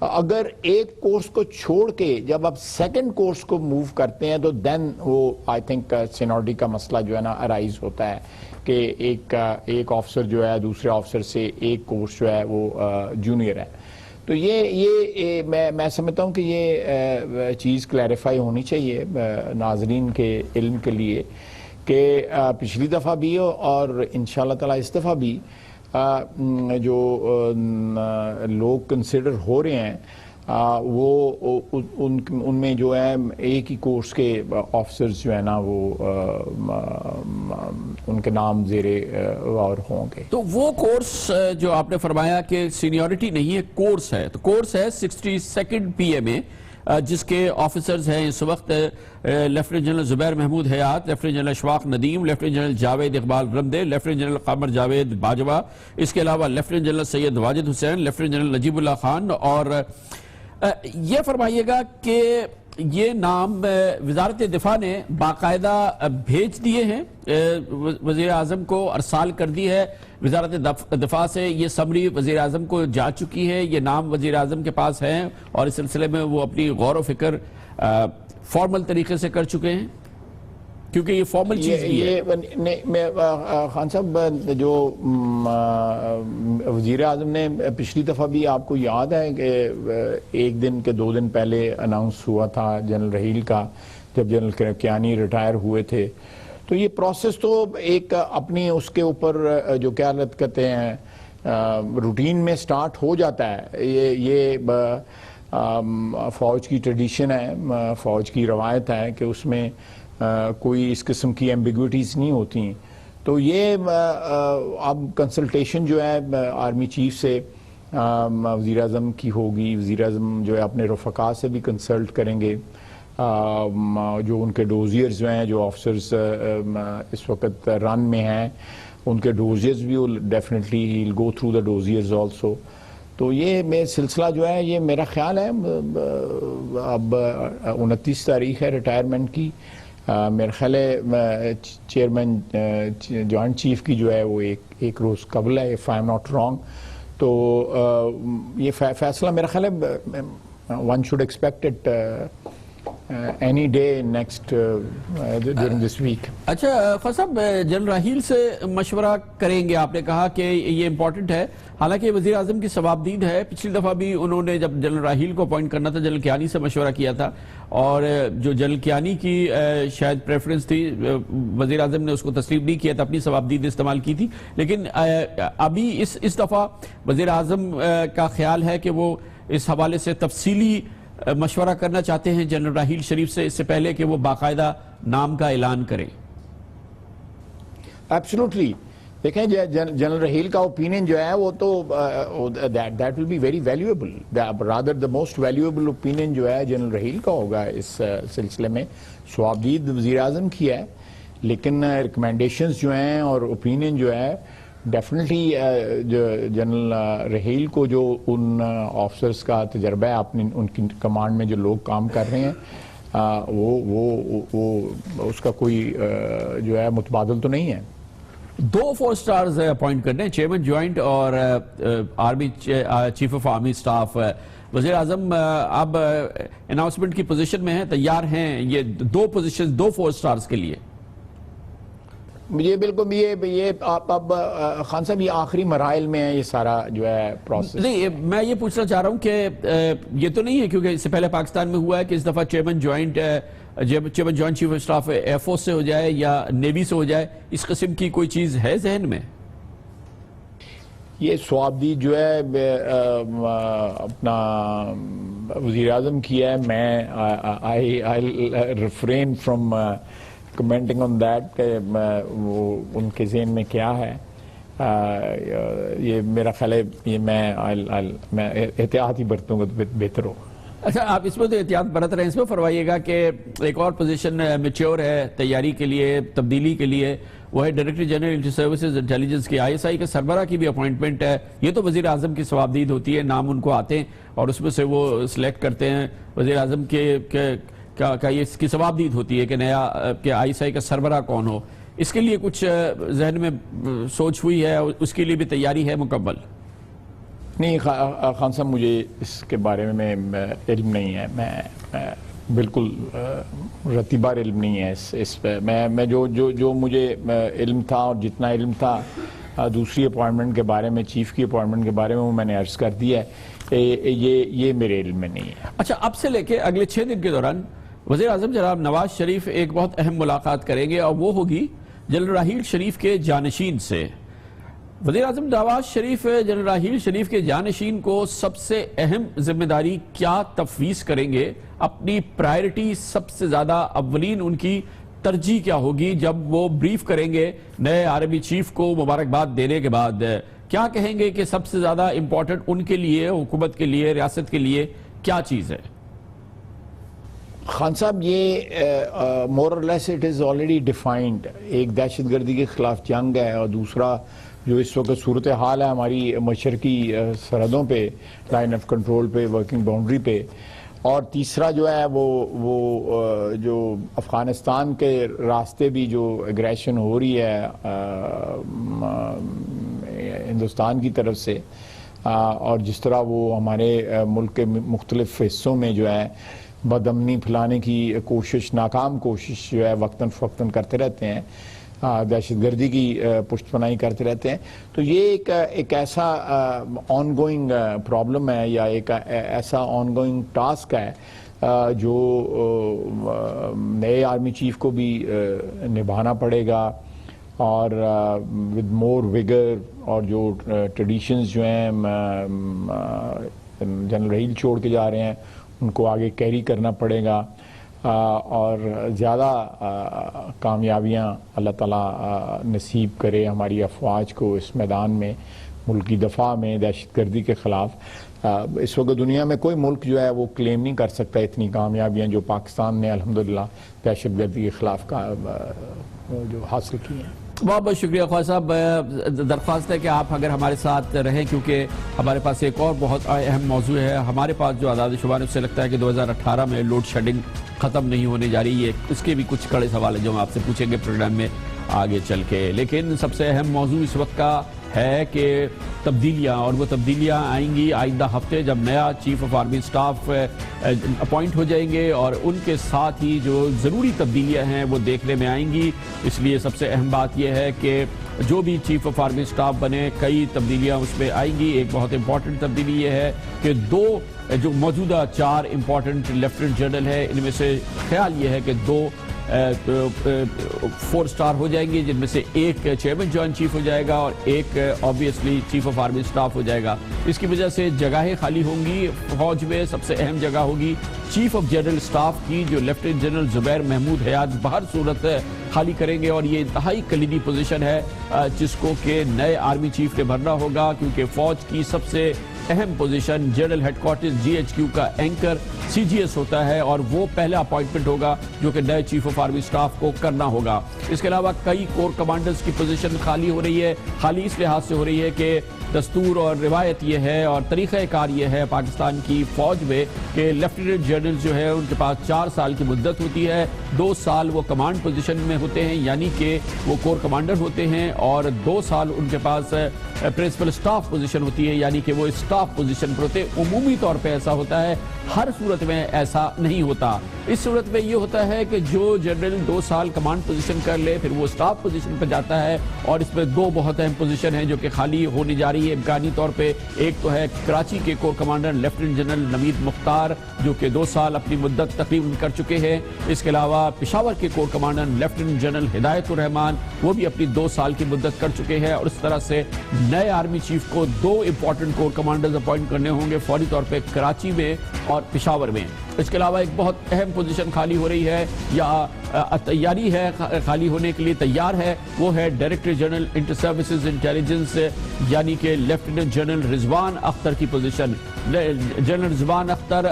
اگر ایک کورس کو چھوڑ کے جب آپ سیکنڈ کورس کو موو کرتے ہیں تو دین وہ آئی تھنک سینیورٹی کا مسئلہ جو ہے نا ارائز ہوتا ہے کہ ایک آفسر جو ہے دوسرے آفسر سے ایک کورس جو ہے وہ جونیئر ہے۔ تو یہ میں سمجھتا ہوں کہ یہ چیز کلیریفائی ہونی چاہیے ناظرین کے علم کے لیے کہ پچھلی دفعہ بھی اور انشاءاللہ تعالی اس دفعہ بھی جو لوگ کنسیڈر ہو رہے ہیں وہ ان میں جو ہے ایک ہی کورس کے آفسرز جو ہے نا وہ ان کے نام زیر غور ہوں گے۔ تو وہ کورس جو آپ نے فرمایا کہ سینیورٹی نہیں ہے، کورس ہے، تو کورس ہے 62nd PMA، جس کے آفیسرز ہیں اس وقت lieutenant general Zubair Mahmood Hayat, lieutenant general Ashfaq Nadeem, lieutenant general Javed Iqbal Ramday, lieutenant general Qamar Javed Bajwa, اس کے علاوہ lieutenant general Syed Wajid Hussain, lieutenant general Najibullah Khan. اور یہ فرمائیے گا کہ یہ نام وزارت دفاع نے باقاعدہ بھیج دیے ہیں وزیر اعظم کو، ارسال کر دی ہے وزارت دفاع سے، یہ سمری وزیر اعظم کو جا چکی ہے، یہ نام وزیر اعظم کے پاس ہیں اور اس سلسلے میں وہ اپنی غور و فکر فارمل طریقے سے کر چکے ہیں، کیونکہ یہ فارمل چیز بھی ہے۔ خان صاحب، جو وزیر اعظم نے پچھلی دفعہ بھی آپ کو یاد ہے کہ 1 دن کے 2 دن پہلے اناؤنس ہوا تھا جنرل رحیل کا، جب جنرل کیانی ریٹائر ہوئے تھے، تو یہ پروسیس تو ایک اپنی اس کے اوپر جو کیا کہتے ہیں روٹین میں سٹارٹ ہو جاتا ہے۔ یہ فوج کی ٹریڈیشن ہے، فوج کی روایت ہے کہ اس میں کوئی اس قسم کی ایمبیگوٹیز نہیں ہوتی. تو یہ اب کنسلٹیشن جو ہے آرمی چیف سے وزیر اعظم کی ہوگی. وزیر اعظم جو ہے اپنے رفقا سے بھی کنسلٹ کریں گے، جو ان کے ڈوزیئرز جو ہیں، جو آفسرز اس وقت رن میں ہیں، ان کے ڈوزیئرز بھی definitely he will go through the dossiers also. تو یہ سلسلہ جو ہے یہ میرا خیال ہے اب 29 تاریخ ہے ریٹائرمنٹ کی. میرا خیال ہے چیئرمین جوائنٹ چیف کی جو ہے وہ ایک روز قبل ہے، if I'm not wrong. تو یہ فیصلہ میرا خیال ہے one should expect it any day next during this week. اچھا خان صاحب، جنرل راحیل سے مشورہ کریں گے، آپ نے کہا کہ یہ امپورٹنٹ ہے. حالانکہ وزیر اعظم کی ثوابدید ہے، پچھلی دفعہ بھی انہوں نے جب جنرل راحیل کو اپوائنٹ کرنا تھا جنرل کیانی سے مشورہ کیا تھا، اور جو جنرل کیانی کی شاید پریفرنس تھی وزیر اعظم نے اس کو تسلیم نہیں کیا تھا، اپنی ثوابدید استعمال کی تھی. لیکن ابھی اس دفعہ وزیر اعظم کا خیال ہے کہ وہ اس حوالے سے تفصیلی مشورہ کرنا چاہتے ہیں جنرل راحیل شریف سے، اس سے پہلے کہ وہ باقاعدہ نام کا اعلان کریں. ایبسولوٹلی. دیکھیں جنرل راحیل کا اوپینین جو ہے وہ تو that will be very valuable, rather the most valuable opinion جو ہے جنرل راحیل کا ہوگا اس سلسلے میں. ثوابدید وزیر اعظم کی ہے، لیکن ریکمنڈیشنز جو ہیں اور اوپینین جو ہے ڈیفینیٹلی جنرل راحیل کو جو ان آفسرز کا تجربہ ہے ان کی کمانڈ میں جو لوگ کام کر رہے ہیں وہ اس کا کوئی جو ہے متبادل تو نہیں ہے. 2 4 سٹارز اپوائنٹ کرنے ہیں، چیئرمین جوائنٹ اور army chief of army staff. وزیر اعظم اب اناؤنسمنٹ کی پوزیشن میں ہیں، تیار ہیں یہ 2 پوزیشن 2 4 سٹارز کے لیے؟ یہ بالکل یہ اب خان صاحب یہ آخری مراحل میں ہے یہ سارا جو ہے پروسیس. نہیں، میں یہ پوچھنا چاہ رہا ہوں کہ یہ تو نہیں ہے کیونکہ اس سے پہلے پاکستان میں ہوا ہے کہ اس دفعہ chairman joint chief of staff air force سے ہو جائے یا نیوی سے ہو جائے، اس قسم کی کوئی چیز ہے ذہن میں؟ یہ ثوابدید جو ہے اپنا وزیر اعظم کی ہے. میں آئی refrain from commenting on that کہ وہ ان کے ذہن میں کیا ہے. یہ میرا خیال ہے یہ میں احتیاط ہی برتوں گا تو بہتر ہو. اچھا، آپ اس میں تو احتیاط برت رہے ہیں، اس میں فرمائیے گا کہ ایک اور پوزیشن میچور ہے تیاری کے لیے، تبدیلی کے لیے، وہ ہے director general inter services intelligence کی. ISI کے سربراہ کی بھی اپوائنٹمنٹ ہے. یہ تو وزیر اعظم کی ثوابدید ہوتی ہے، نام ان کو آتے ہیں اور اس میں سے وہ سلیکٹ کرتے ہیں. وزیر اعظم کا یہ اس کی ثوابدید ہوتی ہے کہ نیا کہ ISI کا سربراہ کون ہو. اس کے لیے کچھ ذہن میں سوچ ہوئی ہے، اس کے لیے بھی تیاری ہے مکمل؟ نہیں خان صاحب، مجھے اس کے بارے میں علم نہیں ہے. میں بالکل رتیبار علم نہیں ہے اس پہ. میں جو مجھے علم تھا اور جتنا علم تھا دوسری اپوائنٹمنٹ کے بارے میں، چیف کی اپوائنٹمنٹ کے بارے میں، وہ میں نے عرض کر دیا ہے. یہ میرے علم میں نہیں ہے. اچھا، اب سے لے کے اگلے 6 دن کے دوران وزیر اعظم جناب نواز شریف ایک بہت اہم ملاقات کریں گے، اور وہ ہوگی جنرل راحیل شریف کے جانشین سے. وزیر اعظم نواز شریف جنرل راحیل شریف کے جانشین کو سب سے اہم ذمہ داری کیا تفویض کریں گے؟ اپنی پرائرٹی سب سے زیادہ اولین ان کی ترجیح کیا ہوگی جب وہ بریف کریں گے نئے آرمی چیف کو مبارکباد دینے کے بعد؟ کیا کہیں گے کہ سب سے زیادہ امپورٹنٹ ان کے لیے، حکومت کے لیے، ریاست کے لیے کیا چیز ہے؟ خان صاحب، یہ مور اور لیس اٹ از آلریڈی ڈیفائنڈ. ایک دہشت گردی کے خلاف جنگ ہے، اور دوسرا جو اس وقت صورتحال ہے ہماری مشرقی سرحدوں پہ، لائن آف کنٹرول پہ، ورکنگ باؤنڈری پہ، اور تیسرا جو ہے وہ جو افغانستان کے راستے بھی جو اگریشن ہو رہی ہے ہندوستان کی طرف سے، اور جس طرح وہ ہمارے ملک کے مختلف حصوں میں جو ہے بدامنی پھیلانے کی کوشش، ناکام کوشش جو ہے وقتاً فوقتاً کرتے رہتے ہیں، دہشت گردی کی پشت پناہی کرتے رہتے ہیں. تو یہ ایک ایسا آن گوئنگ پرابلم ہے، یا ایک ایسا آن گوئنگ ٹاسک ہے جو نئے آرمی چیف کو بھی نبھانا پڑے گا، اور ود مور ویگر. اور جو ٹریڈیشنز جو ہیں جنرل رحیل چھوڑ کے جا رہے ہیں، ان کو آگے کیری کرنا پڑے گا، اور زیادہ کامیابیاں اللہ تعالیٰ نصیب کرے ہماری افواج کو اس میدان میں، ملک کی دفاع میں دہشت گردی کے خلاف۔ اس وقت دنیا میں کوئی ملک جو ہے وہ کلیم نہیں کر سکتا اتنی کامیابیاں جو پاکستان نے الحمدللہ دہشت گردی کے خلاف جو حاصل کی ہیں۔ بہت بہت شکریہ خواجہ صاحب، درخواست ہے کہ آپ اگر ہمارے ساتھ رہیں، کیونکہ ہمارے پاس ایک اور بہت اہم موضوع ہے۔ ہمارے پاس جو اعداد و شمار اس سے لگتا ہے کہ 2018 میں لوڈ شیڈنگ ختم نہیں ہونے جا رہی ہے، اس کے بھی کچھ کڑے سوال ہیں جو ہم آپ سے پوچھیں گے پروگرام میں آگے چل کے، لیکن سب سے اہم موضوع اس وقت کا ہے کہ تبدیلیاں، اور وہ تبدیلیاں آئیں گی آئندہ ہفتے جب نیا chief of army staff appoint ہو جائیں گے، اور ان کے ساتھ ہی جو ضروری تبدیلیاں ہیں وہ دیکھنے میں آئیں گی۔ اس لیے سب سے اہم بات یہ ہے کہ جو بھی چیف آف آرمی سٹاف بنے کئی تبدیلیاں اس میں آئیں گی۔ ایک بہت امپورٹنٹ تبدیلی یہ ہے کہ جو موجودہ 4 امپورٹنٹ لیفٹیننٹ جنرل ہے، ان میں سے خیال یہ ہے کہ 2 4 سٹار ہو جائیں گے، جن میں سے ایک چیئرمین جوائنٹ چیف ہو جائے گا اور ایک obviously chief of army staff ہو جائے گا۔ اس کی وجہ سے جگہیں خالی ہوں گی فوج میں۔ سب سے اہم جگہ ہوگی چیف آف جنرل سٹاف کی، جو لیفٹیننٹ جنرل زبیر محمود حیات بہر صورت خالی کریں گے، اور یہ انتہائی کلیدی پوزیشن ہے جس کو کہ نئے آرمی چیف نے بھرنا ہوگا، کیونکہ فوج کی سب سے اہم position general headquarters GHQ کا اینکر CGS ہوتا ہے، اور وہ پہلا اپوائنٹمنٹ ہوگا جو کہ نئے چیف آف آرمی سٹاف کو کرنا ہوگا۔ اس کے علاوہ کئی کور کمانڈرز کی پوزیشن خالی ہو رہی ہے۔ خالی اس لحاظ سے ہو رہی ہے کہ دستور اور روایت یہ ہے اور طریقہ کار یہ ہے پاکستان کی فوج میں کہ لیفٹیننٹ جنرل جو ہے ان کے پاس 4 سال کی مدت ہوتی ہے۔ 2 سال وہ کمانڈ پوزیشن میں ہوتے ہیں، یعنی کہ وہ کور کمانڈر ہوتے ہیں، اور 2 سال ان کے پاس پرنسپل سٹاف پوزیشن ہوتی ہے، یعنی کہ وہ سٹاف پوزیشن پر ہوتے ہیں۔ عمومی طور پہ ایسا ہوتا ہے، ہر صورت میں ایسا نہیں ہوتا۔ اس صورت میں یہ ہوتا ہے کہ جو جنرل 2 سال کمانڈ پوزیشن کر لے پھر وہ سٹاف پوزیشن پر جاتا ہے، اور اس میں 2 بہت اہم پوزیشن ہیں جو کہ خالی ہونے جا رہی ہے امکانی طور پہ۔ ایک تو ہے کراچی کے کور کمانڈر لیفٹیننٹ جنرل نوید مختار، جو کہ 2 سال اپنی مدت تقریباً کر چکے ہیں۔ اس کے علاوہ پشاور کے کور کمانڈر لیفٹیننٹ جنرل ہدایت الرحمان، وہ بھی اپنی 2 سال کی مدت کر چکے ہیں، اور اس طرح سے نئے آرمی چیف کو 2 امپورٹنٹ کور کمانڈرز اپوائنٹ کرنے ہوں گے فوری طور پہ کراچی میں اور پشاور میں۔ اس کے علاوہ ایک بہت اہم پوزیشن خالی ہو رہی ہے یا تیاری ہے خالی ہونے کے لیے تیار ہے، وہ ہے director general inter services intelligence, یعنی کہ لیفٹیننٹ جنرل رضوان اختر کی پوزیشن۔ جنرل رضوان اختر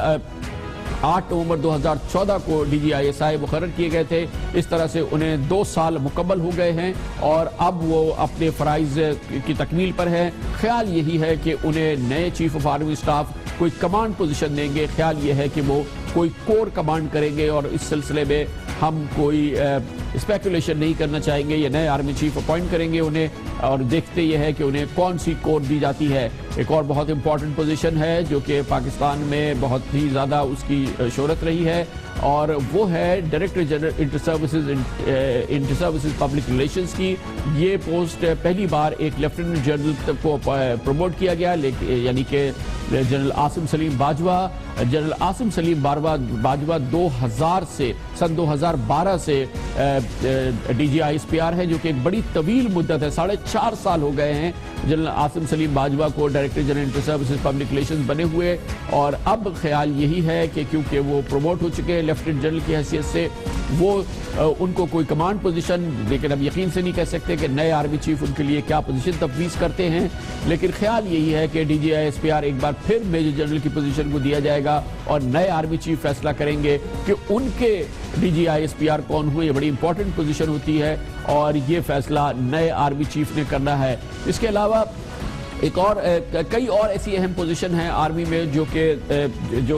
8 نومبر 2014 کو DGISI مقرر کیے گئے تھے۔ اس طرح سے انہیں 2 سال مکمل ہو گئے ہیں، اور اب وہ اپنے فرائض کی تکمیل پر ہیں۔ خیال یہی ہے کہ انہیں نئے چیف آف آرمی سٹاف کوئی کمانڈ پوزیشن دیں گے۔ خیال یہ ہے کہ وہ کوئی کور کمانڈ کریں گے، اور اس سلسلے میں ہم کوئی اسپیکولیشن نہیں کرنا چاہیں گے۔ یہ نئے آرمی چیف اپوائنٹ کریں گے انہیں، اور دیکھتے یہ ہے کہ انہیں کون سی کور دی جاتی ہے۔ ایک اور بہت امپورٹنٹ پوزیشن ہے جو کہ پاکستان میں بہت ہی زیادہ اس کی شہرت رہی ہے، اور وہ ہے director general inter services public relations کی۔ یہ پوسٹ پہلی بار ایک لیفٹیننٹ جنرل کو پروموٹ کیا گیا، یعنی کہ جنرل عاصم سلیم باجوہ۔ جنرل عاصم سلیم باجوہ 2000 سے سن 2012 سے DGISPR ہے، جو کہ ایک بڑی طویل مدت ہے، 4.5 سال ہو گئے ہیں جنرل عاصم سلیم باجوہ کو director general inter services public relations بنے ہوئے، اور اب خیال یہی ہے کہ کیونکہ وہ پروموٹ ہو چکے ہیں لیفٹیننٹ جنرل کی حیثیت سے، وہ ان کو کوئی کمانڈ پوزیشن، لیکن اب یقین سے نہیں کہہ سکتے کہ نئے آرمی چیف ان کے لیے کیا پوزیشن تفویض کرتے ہیں، لیکن خیال یہی ہے کہ DGISPR ایک بار پھر میجر جنرل کی پوزیشن کو دیا جائے گا، اور نئے آرمی چیف فیصلہ کریں گے کہ ان کے DGISPR کون ہوئے۔ یہ بڑی امپورٹنٹ پوزیشن ہوتی ہے، اور یہ فیصلہ نئے آرمی چیف نے کرنا ہے۔ اس کے علاوہ کئی اور ایسی اہم پوزیشن ہیں آرمی میں جو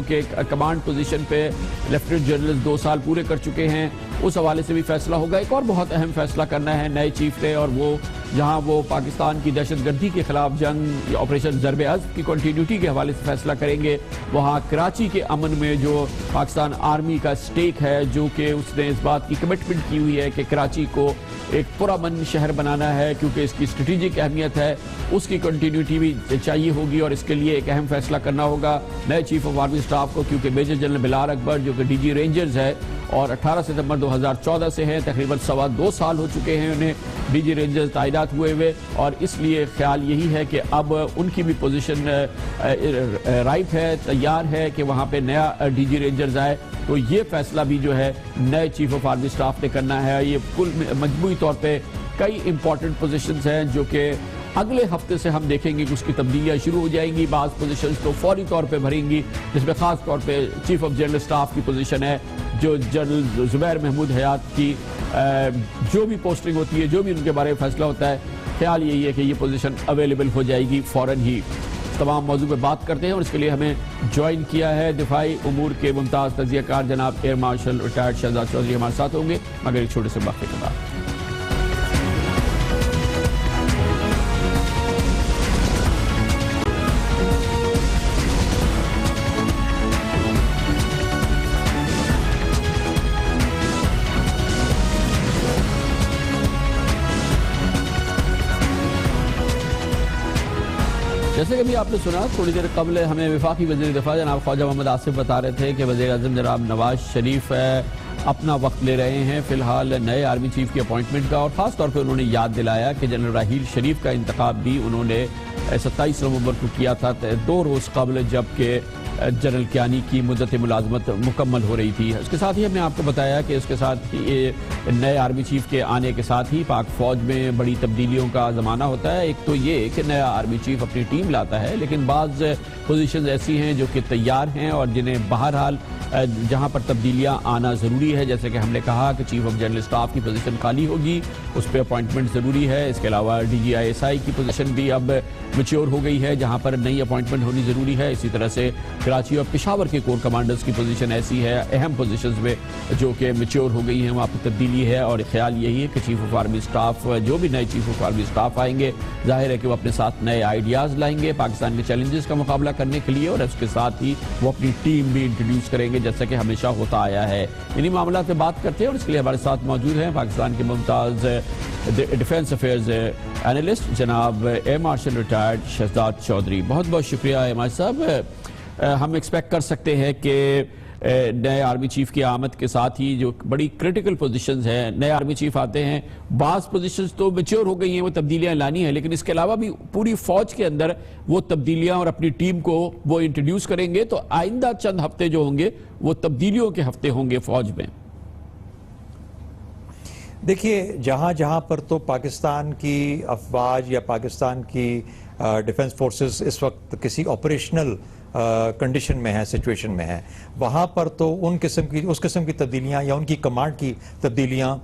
کہ کمانڈ پوزیشن پہ لیفٹیننٹ جنرل 2 سال پورے کر چکے ہیں، اس حوالے سے بھی فیصلہ ہوگا۔ ایک اور بہت اہم فیصلہ کرنا ہے نئے چیف نے، اور وہ جہاں وہ پاکستان کی دہشت گردی کے خلاف جنگ آپریشن ضرب عزم کی کنٹینیوٹی کے حوالے سے فیصلہ کریں گے، وہاں کراچی کے امن میں جو پاکستان آرمی کا سٹیک ہے، جو کہ اس نے اس بات کی کمٹمنٹ کی ہوئی ہے کہ کراچی کو ایک پرامن شہر بنانا ہے، کیونکہ اس کی اسٹریٹجک اہمیت ہے، اس کی کنٹینیوٹی بھی چاہیے ہوگی، اور اس کے لیے ایک اہم فیصلہ کرنا ہوگا نئے چیف آف آرمی سٹاف کو، کیونکہ میجر جنرل بلال اکبر جو کہ DG رینجرز ہے اور 18 ستمبر 2014 سے ہیں، تقریباً 2.25 سال ہو چکے ہیں انہیں، ڈی جی رینجرز تعینات ہوئے اور اس لیے خیال یہی ہے کہ اب ان کی بھی پوزیشن رائٹ ہے، تیار ہے کہ وہاں پہ نیا ڈی جی رینجرز آئے. تو یہ فیصلہ بھی جو ہے نئے چیف آف آرمی سٹاف نے کرنا ہے. یہ کل مجموعی طور پہ کئی امپورٹنٹ پوزیشنز ہیں جو کہ اگلے ہفتے سے ہم دیکھیں گے کہ اس کی تبدیلیاں شروع ہو جائیں گی. بعض پوزیشنز تو فوری طور پہ بھریں گی، جس میں خاص طور پہ چیف آف جنرل سٹاف کی پوزیشن ہے، جو جنرل زبیر محمود حیات کی جو بھی پوسٹنگ ہوتی ہے، جو بھی ان کے بارے میں فیصلہ ہوتا ہے، خیال یہی ہے کہ یہ پوزیشن اویلیبل ہو جائے گی فوراً ہی. تمام موضوع پہ بات کرتے ہیں اور اس کے لیے ہمیں جوائن کیا ہے دفاعی امور کے ممتاز تجزیہ کار جناب air marshal retired Shahzad Chaudhry ہمارے ساتھ ہوں گے مگر ایک چھوٹے سے واقعے کے بعد. جیسے کہ بھی آپ نے سنا تھوڑی دیر قبل ہمیں وفاقی وزیر دفاع جناب خواجہ محمد آصف بتا رہے تھے کہ وزیر اعظم جناب نواز شریف اپنا وقت لے رہے ہیں فی الحال نئے آرمی چیف کی اپوائنٹمنٹ کا، اور خاص طور پہ انہوں نے یاد دلایا کہ جنرل راحیل شریف کا انتخاب بھی انہوں نے 27 نومبر کو کیا تھا، 2 روز قبل جبکہ جنرل کیانی کی مدت ملازمت مکمل ہو رہی تھی. اس کے ساتھ ہی ہم نے آپ کو بتایا کہ اس کے ساتھ ہی نئے آرمی چیف کے آنے کے ساتھ ہی پاک فوج میں بڑی تبدیلیوں کا زمانہ ہوتا ہے. ایک تو یہ کہ نیا آرمی چیف اپنی ٹیم لاتا ہے، لیکن بعض پوزیشنز ایسی ہیں جو کہ تیار ہیں اور جنہیں بہرحال جہاں پر تبدیلیاں آنا ضروری ہے، جیسے کہ ہم نے کہا کہ چیف آف جنرل سٹاف کی پوزیشن خالی ہوگی، اس پہ اپوائنٹمنٹ ضروری ہے. اس کے علاوہ ڈی جی آئی ایس آئی کی پوزیشن بھی اب میچور ہو گئی ہے جہاں پر نئی اپوائنٹمنٹ ہونی ضروری ہے. اسی طرح سے کراچی اور پشاور کے کور کمانڈرز کی پوزیشن ایسی ہے اہم پوزیشنز میں جو کہ میچور ہو گئی ہیں، وہاں پہ تبدیلی ہے. اور خیال یہی ہے کہ چیف آف آرمی سٹاف جو بھی نئے چیف آف آرمی سٹاف آئیں گے ظاہر ہے کہ وہ اپنے ساتھ نئے آئیڈیاز لائیں گے پاکستان کے چیلنجز کا مقابلہ کرنے کے لیے، اور اس کے ساتھ ہی وہ اپنی ٹیم بھی انٹروڈیوس کریں گے جیسا کہ ہمیشہ ہوتا آیا ہے. انہی معاملات پہ بات کرتے ہیں اور اس کے لیے ہمارے ساتھ موجود ہیں پاکستان کے ممتاز ڈیفنس افیئرز اینالسٹ جناب air marshal retired Shahzad Chaudhry. بہت بہت شکریہ ایئر مارشل صاحب. ہم ایکسپیکٹ کر سکتے ہیں کہ نئے آرمی چیف کی آمد کے ساتھ ہی جو بڑی کرٹیکل پوزیشنز ہیں، نئے آرمی چیف آتے ہیں، بعض پوزیشنز تو میچور ہو گئی ہیں، وہ تبدیلیاں لانی ہیں، لیکن اس کے علاوہ بھی پوری فوج کے اندر وہ تبدیلیاں اور اپنی ٹیم کو وہ انٹروڈیوس کریں گے. تو آئندہ چند ہفتے جو ہوں گے وہ تبدیلیوں کے ہفتے ہوں گے فوج میں. دیکھیے جہاں پر تو پاکستان کی افواج یا پاکستان کی ڈیفنس فورسز اس وقت کسی آپریشنل کنڈیشن میں ہے، سچویشن میں ہے، وہاں پر تو اس قسم کی تبدیلیاں یا ان کی کمانڈ کی تبدیلیاں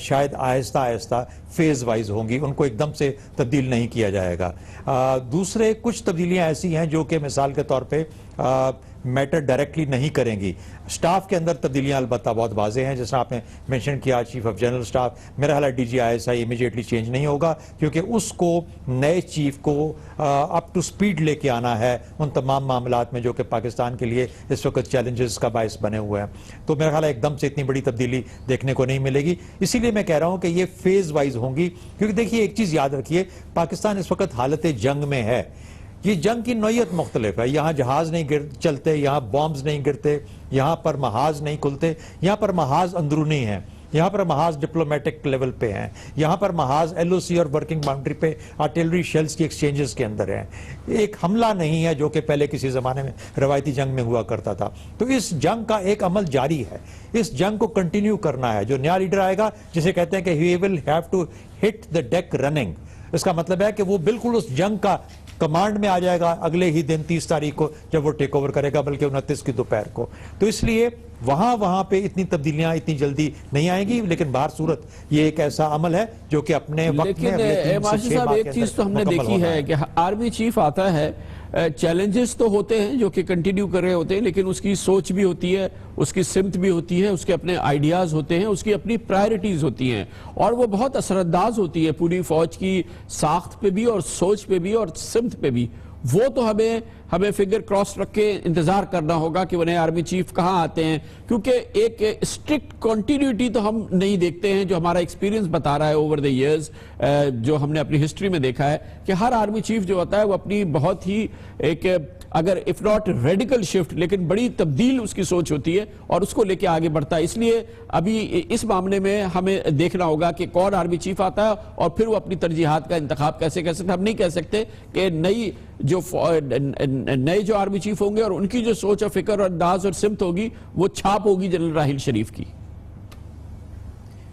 شاید آہستہ آہستہ فیز وائز ہوں گی، ان کو ایک دم سے تبدیل نہیں کیا جائے گا. دوسرے کچھ تبدیلیاں ایسی ہیں جو کہ مثال کے طور پہ میٹر ڈائریکٹلی نہیں کریں گی. سٹاف کے اندر تبدیلیاں البتہ بہت واضح ہیں، جیسا آپ نے منشن کیا چیف آف جنرل سٹاف. میرا خیال ہے D G I S I immediately change نہیں ہوگا کیونکہ اس کو نئے چیف کو اپ ٹو سپیڈ لے کے آنا ہے ان تمام معاملات میں جو کہ پاکستان کے لیے اس وقت چیلنجز کا باعث بنے ہوئے ہیں. تو میرا خیال ہے ایک دم سے اتنی بڑی تبدیلی دیکھنے کو نہیں ملے گی. اسی لیے میں کہہ رہا ہوں کہ یہ فیز وائز ہوں گی، کیونکہ دیکھیے ایک چیز یاد رکھیے، پاکستان اس وقت حالت جنگ میں ہے. یہ جنگ کی نوعیت مختلف ہے، یہاں جہاز نہیں چلتے، یہاں بامز نہیں گرتے، یہاں پر محاذ نہیں کھلتے، یہاں پر محاذ اندرونی ہیں، یہاں پر محاذ ڈپلومیٹک لیول پہ ہیں، یہاں پر محاذ ایل او سی اور ورکنگ باؤنڈری پہ آرٹلری شیلز کی ایکسچینجز کے اندر ہیں. ایک حملہ نہیں ہے جو کہ پہلے کسی زمانے میں روایتی جنگ میں ہوا کرتا تھا. تو اس جنگ کا ایک عمل جاری ہے، اس جنگ کو کنٹینیو کرنا ہے. جو نیا لیڈر آئے گا جسے کہتے ہیں کہ he will have to hit the deck running، اس کا مطلب ہے کہ وہ بالکل اس جنگ کا کمانڈ میں آ جائے گا اگلے ہی دن 30 تاریخ کو جب وہ ٹیک اوور کرے گا، بلکہ 29 کی دوپہر کو. تو اس لیے وہاں پہ اتنی تبدیلیاں اتنی جلدی نہیں آئیں گی، لیکن بہر صورت یہ ایک ایسا عمل ہے جو کہ اپنے وقت میں اگلے 3 سے 6 ماہ کے ایک چیز تو ہم نے دیکھی ہے کہ آرمی چیف آتا ہے، چیلنجز تو ہوتے ہیں جو کہ کنٹینیو کر رہے ہوتے ہیں، لیکن اس کی سوچ بھی ہوتی ہے، اس کی سمت بھی ہوتی ہے، اس کے اپنے آئیڈیاز ہوتے ہیں، اس کی اپنی پرائرٹیز ہوتی ہیں، اور وہ بہت اثر انداز ہوتی ہے پوری فوج کی ساخت پہ بھی اور سوچ پہ بھی اور سمت پہ بھی. وہ تو ہمیں ہمیں فنگر کراس رکھ کے انتظار کرنا ہوگا کہ وہ نئے آرمی چیف کہاں آتے ہیں، کیونکہ ایک اسٹرکٹ کنٹینیوٹی تو ہم نہیں دیکھتے ہیں. جو ہمارا ایکسپیرینس بتا رہا ہے اوور دی ایئرز، جو ہم نے اپنی ہسٹری میں دیکھا ہے کہ ہر آرمی چیف جو ہوتا ہے وہ اپنی بہت ہی ایک اگر اف ناٹ ریڈیکل شفٹ لیکن بڑی تبدیل اس کی سوچ ہوتی ہے اور اس کو لے کے آگے بڑھتا ہے. اس لیے ابھی اس معاملے میں ہمیں دیکھنا ہوگا کہ کون آرمی چیف آتا ہے اور پھر وہ اپنی ترجیحات کا انتخاب کیسے کر سکتے. ہم نہیں کہہ سکتے کہ نئے جو آرمی چیف ہوں گے اور ان کی جو سوچ اور فکر اور انداز اور سمت ہوگی وہ چھاپ ہوگی جنرل راحیل شریف کی.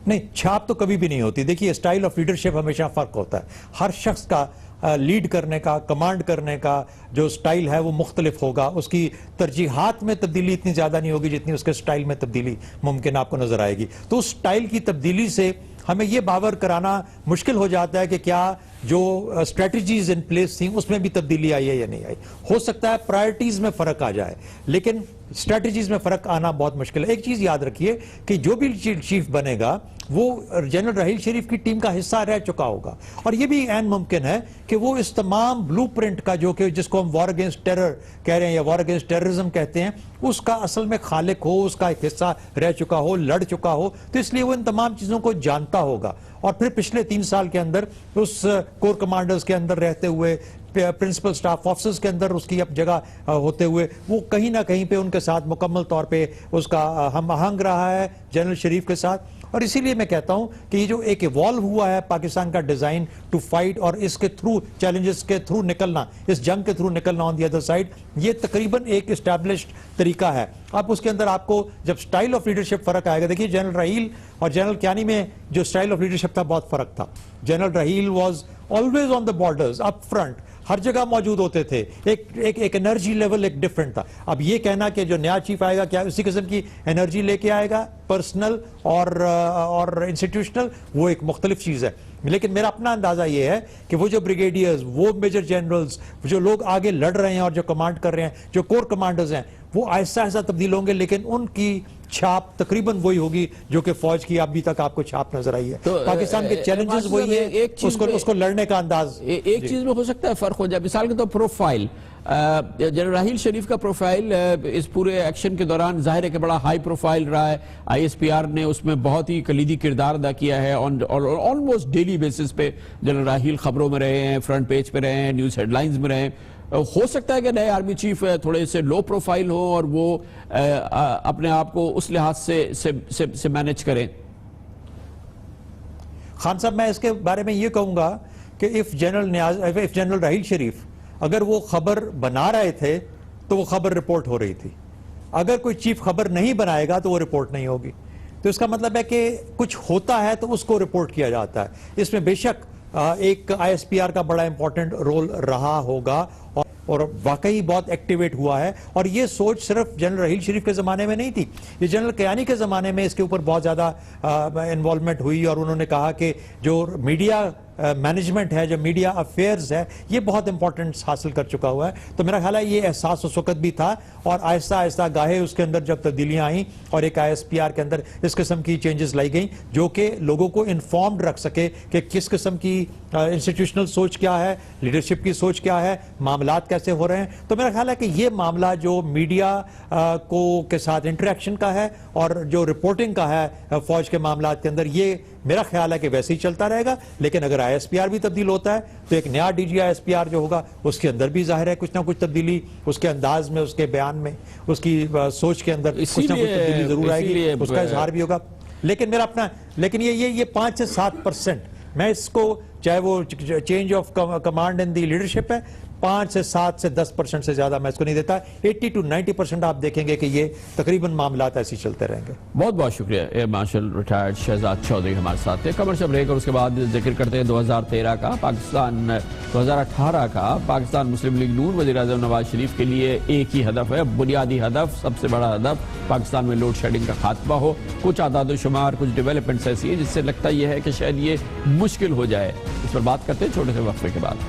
نہیں، چھاپ تو کبھی بھی نہیں ہوتی. دیکھیے اسٹائل آف لیڈرشپ ہمیشہ فرق ہوتا ہے. ہر شخص کا لیڈ کرنے کا، کمانڈ کرنے کا جو سٹائل ہے وہ مختلف ہوگا. اس کی ترجیحات میں تبدیلی اتنی زیادہ نہیں ہوگی جتنی اس کے سٹائل میں تبدیلی ممکن آپ کو نظر آئے گی. تو اس سٹائل کی تبدیلی سے ہمیں یہ باور کرانا مشکل ہو جاتا ہے کہ کیا جو اسٹریٹجیز ان پلیس تھیں اس میں بھی تبدیلی آئی ہے یا نہیں آئی. ہو سکتا ہے پرائرٹیز میں فرق آ جائے لیکن اسٹریٹجیز میں فرق آنا بہت مشکل ہے. ایک چیز یاد رکھیے کہ جو بھی چیف بنے گا وہ جنرل راحیل شریف کی ٹیم کا حصہ رہ چکا ہوگا اور یہ بھی عین ممکن ہے کہ وہ اس تمام بلو پرنٹ کا جو کہ جس کو ہم وار اگینسٹ ٹیرر کہہ رہے ہیں یا وار اگینسٹ ٹیررزم کہتے ہیں اس کا اصل میں خالق ہو، اس کا ایک حصہ رہ چکا ہو، لڑ چکا ہو. تو اس لیے وہ ان تمام چیزوں کو جانتا ہوگا اور پھر پچھلے 3 سال کے اندر اس کور کمانڈرز کے اندر رہتے ہوئے، پرنسپل سٹاف آفیسرز کے اندر اس کی اب جگہ ہوتے ہوئے وہ کہیں نہ کہیں پہ ان کے ساتھ مکمل طور پہ اس کا ہم آہنگ رہا ہے جنرل شریف کے ساتھ. اور اسی لیے میں کہتا ہوں کہ یہ جو ایک ایوالو ہوا ہے پاکستان کا ڈیزائن ٹو فائٹ اور اس کے تھرو چیلنجز کے تھرو نکلنا، اس جنگ کے تھرو نکلنا آن دی ادر سائڈ، یہ تقریباً ایک اسٹیبلشڈ طریقہ ہے. اب اس کے اندر آپ کو جب سٹائل آف لیڈرشپ فرق آئے گا، دیکھیے جنرل راحیل اور جنرل کیانی میں جو سٹائل آف لیڈرشپ تھا بہت فرق تھا. General Raheel was always on the borders, up front, ہر جگہ موجود ہوتے تھے. ایک انرجی لیول ایک ڈیفرنٹ تھا. اب یہ کہنا کہ جو نیا چیف آئے گا کیا اسی قسم کی انرجی لے کے آئے گا، پرسنل اور انسٹیٹیوشنل، وہ ایک مختلف چیز ہے. لیکن میرا اپنا اندازہ یہ ہے کہ وہ جو بریگیڈیئرز، وہ میجر جنرلز، جو لوگ آگے لڑ رہے ہیں اور جو کمانڈ کر رہے ہیں، جو کور کمانڈرز ہیں، وہ آہستہ آہستہ تبدیل ہوں گے لیکن ان کی چھاپ تقریباً وہی ہوگی جو کہ فوج کی ابھی تک آپ کو چھاپ نظر آئی ہے. پاکستان کے چیلنجز وہی ہیں، اس کو لڑنے کا انداز. ایک چیز میں ہو سکتا ہے فرق ہو جائے، مثال کے طور پروفائل جنرل راحیل شریف کا پروفائل اس پورے ایکشن کے دوران ظاہر ہے کہ بڑا ہائی پروفائل رہا ہے. ISPR نے اس میں بہت ہی کلیدی کردار ادا کیا ہے اور آلموسٹ ڈیلی بیسس پہ جنرل راحیل خبروں میں رہے ہیں، فرنٹ پیج پہ رہے ہیں، نیوز ہیڈ لائنز میں رہے ہیں. ہو سکتا ہے کہ نئے آرمی چیف تھوڑے سے لو پروفائل ہوں اور وہ اپنے آپ کو اس لحاظ سے مینج کریں. خان صاحب میں اس کے بارے میں یہ کہوں گا کہ if جنرل راحیل شریف اگر وہ خبر بنا رہے تھے تو وہ خبر رپورٹ ہو رہی تھی. اگر کوئی چیف خبر نہیں بنائے گا تو وہ رپورٹ نہیں ہوگی. تو اس کا مطلب ہے کہ کچھ ہوتا ہے تو اس کو رپورٹ کیا جاتا ہے. اس میں بے شک ایک ISPR کا بڑا امپورٹنٹ رول رہا ہوگا اور واقعی بہت ایکٹیویٹ ہوا ہے. اور یہ سوچ صرف جنرل راحیل شریف کے زمانے میں نہیں تھی، یہ جنرل کیانی کے زمانے میں اس کے اوپر بہت زیادہ انوالومنٹ ہوئی اور انہوں نے کہا کہ جو میڈیا مینجمنٹ ہے، جو میڈیا افیئرز ہے، یہ بہت امپورٹنٹ حاصل کر چکا ہوا ہے. تو میرا خیال ہے یہ احساس اس وقت بھی تھا اور آہستہ آہستہ گاہے اس کے اندر جب تبدیلیاں آئیں اور ایک ISPR کے اندر اس قسم کی چینجز لائی گئیں جو کہ لوگوں کو انفارمڈ رکھ سکے کہ کس قسم کی انسٹیٹیوشنل سوچ کیا ہے، لیڈرشپ کی سوچ کیا ہے، معاملات کیسے ہو رہے ہیں. تو میرا خیال ہے کہ یہ معاملہ جو میڈیا کے ساتھ انٹریکشن کا ہے اور جو رپورٹنگ کا ہے فوج کے معاملات کے اندر، یہ میرا خیال ہے کہ ویسے ہی چلتا رہے گا. لیکن اگر ISPR بھی تبدیل ہوتا ہے تو ایک نیا DG ISPR جو ہوگا اس کے اندر بھی ظاہر ہے کچھ نہ کچھ تبدیلی، اس کے انداز میں، اس کے بیان میں، اس کی سوچ کے اندر کچھ نہ کچھ تبدیلی ضرور آئے گی، اس کا اظہار بھی ہوگا. لیکن یہ 5 سے 7% میں اس کو، چاہے وہ change of command in the leadership ہے، 5 سے 7 سے 10% سے زیادہ میں اس کو نہیں دیتا. 80 to 90% آپ دیکھیں گے کہ یہ تقریباً معاملات ایسی چلتے رہیں گے. بہت بہت شکریہ air marshal retired Shahzad Chaudhry ہمارے ساتھ تھے. کمرشل بریک اور اس کے بعد ذکر کرتے ہیں 2013 کا 2018 کا پاکستان مسلم لیگ نون وزیر اعظم نواز شریف کے لیے ایک ہی ہدف ہے، بنیادی ہدف، سب سے بڑا ہدف، پاکستان میں لوڈ شیڈنگ کا خاتمہ ہو. کچھ اعداد و شمار، کچھ ڈیولپمنٹس ایسی ہیں جس سے لگتا یہ ہے کہ شاید یہ مشکل ہو جائے. اس پر بات کرتے ہیں چھوٹے سے وقفے کے بعد.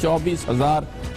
24,000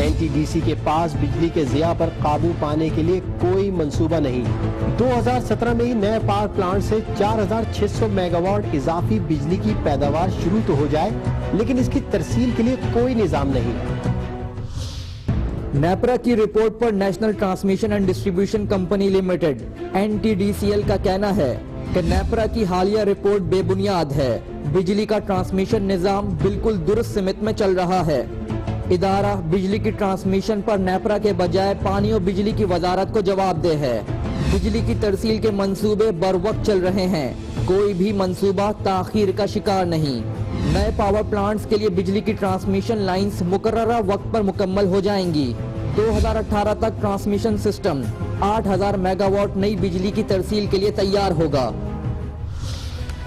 NTDC کے پاس بجلی کے ضیاع پر قابو پانے کے لیے کوئی منصوبہ نہیں۔ 2017 میں ہی نئے پاور پلانٹ سے 4600 میگا واٹ اضافی بجلی کی پیداوار شروع تو ہو جائے، لیکن اس کی ترسیل کے لیے کوئی نظام نہیں۔ نیپرا کی report per national transmission and distribution company limited NTDCL کا کہنا ہے کہ نیپرا کی حالیہ رپورٹ بے بنیاد ہے۔ بجلی کا ٹرانسمیشن نظام بالکل درست سمت میں چل رہا ہے۔ ادارہ بجلی کی ٹرانسمیشن پر نیپرا کے بجائے پانی اور بجلی کی وزارت کو جواب دہ ہے۔ بجلی کی ترسیل کے منصوبے بر وقت چل رہے ہیں، کوئی بھی منصوبہ تاخیر کا شکار نہیں۔ نئے پاور پلانٹس کے لیے بجلی کی ٹرانسمیشن لائنز مقررہ وقت پر مکمل ہو جائیں گی۔ 2018 تک ٹرانسمیشن سسٹم 8000 میگا واٹ نئی بجلی کی ترسیل کے لیے تیار ہوگا۔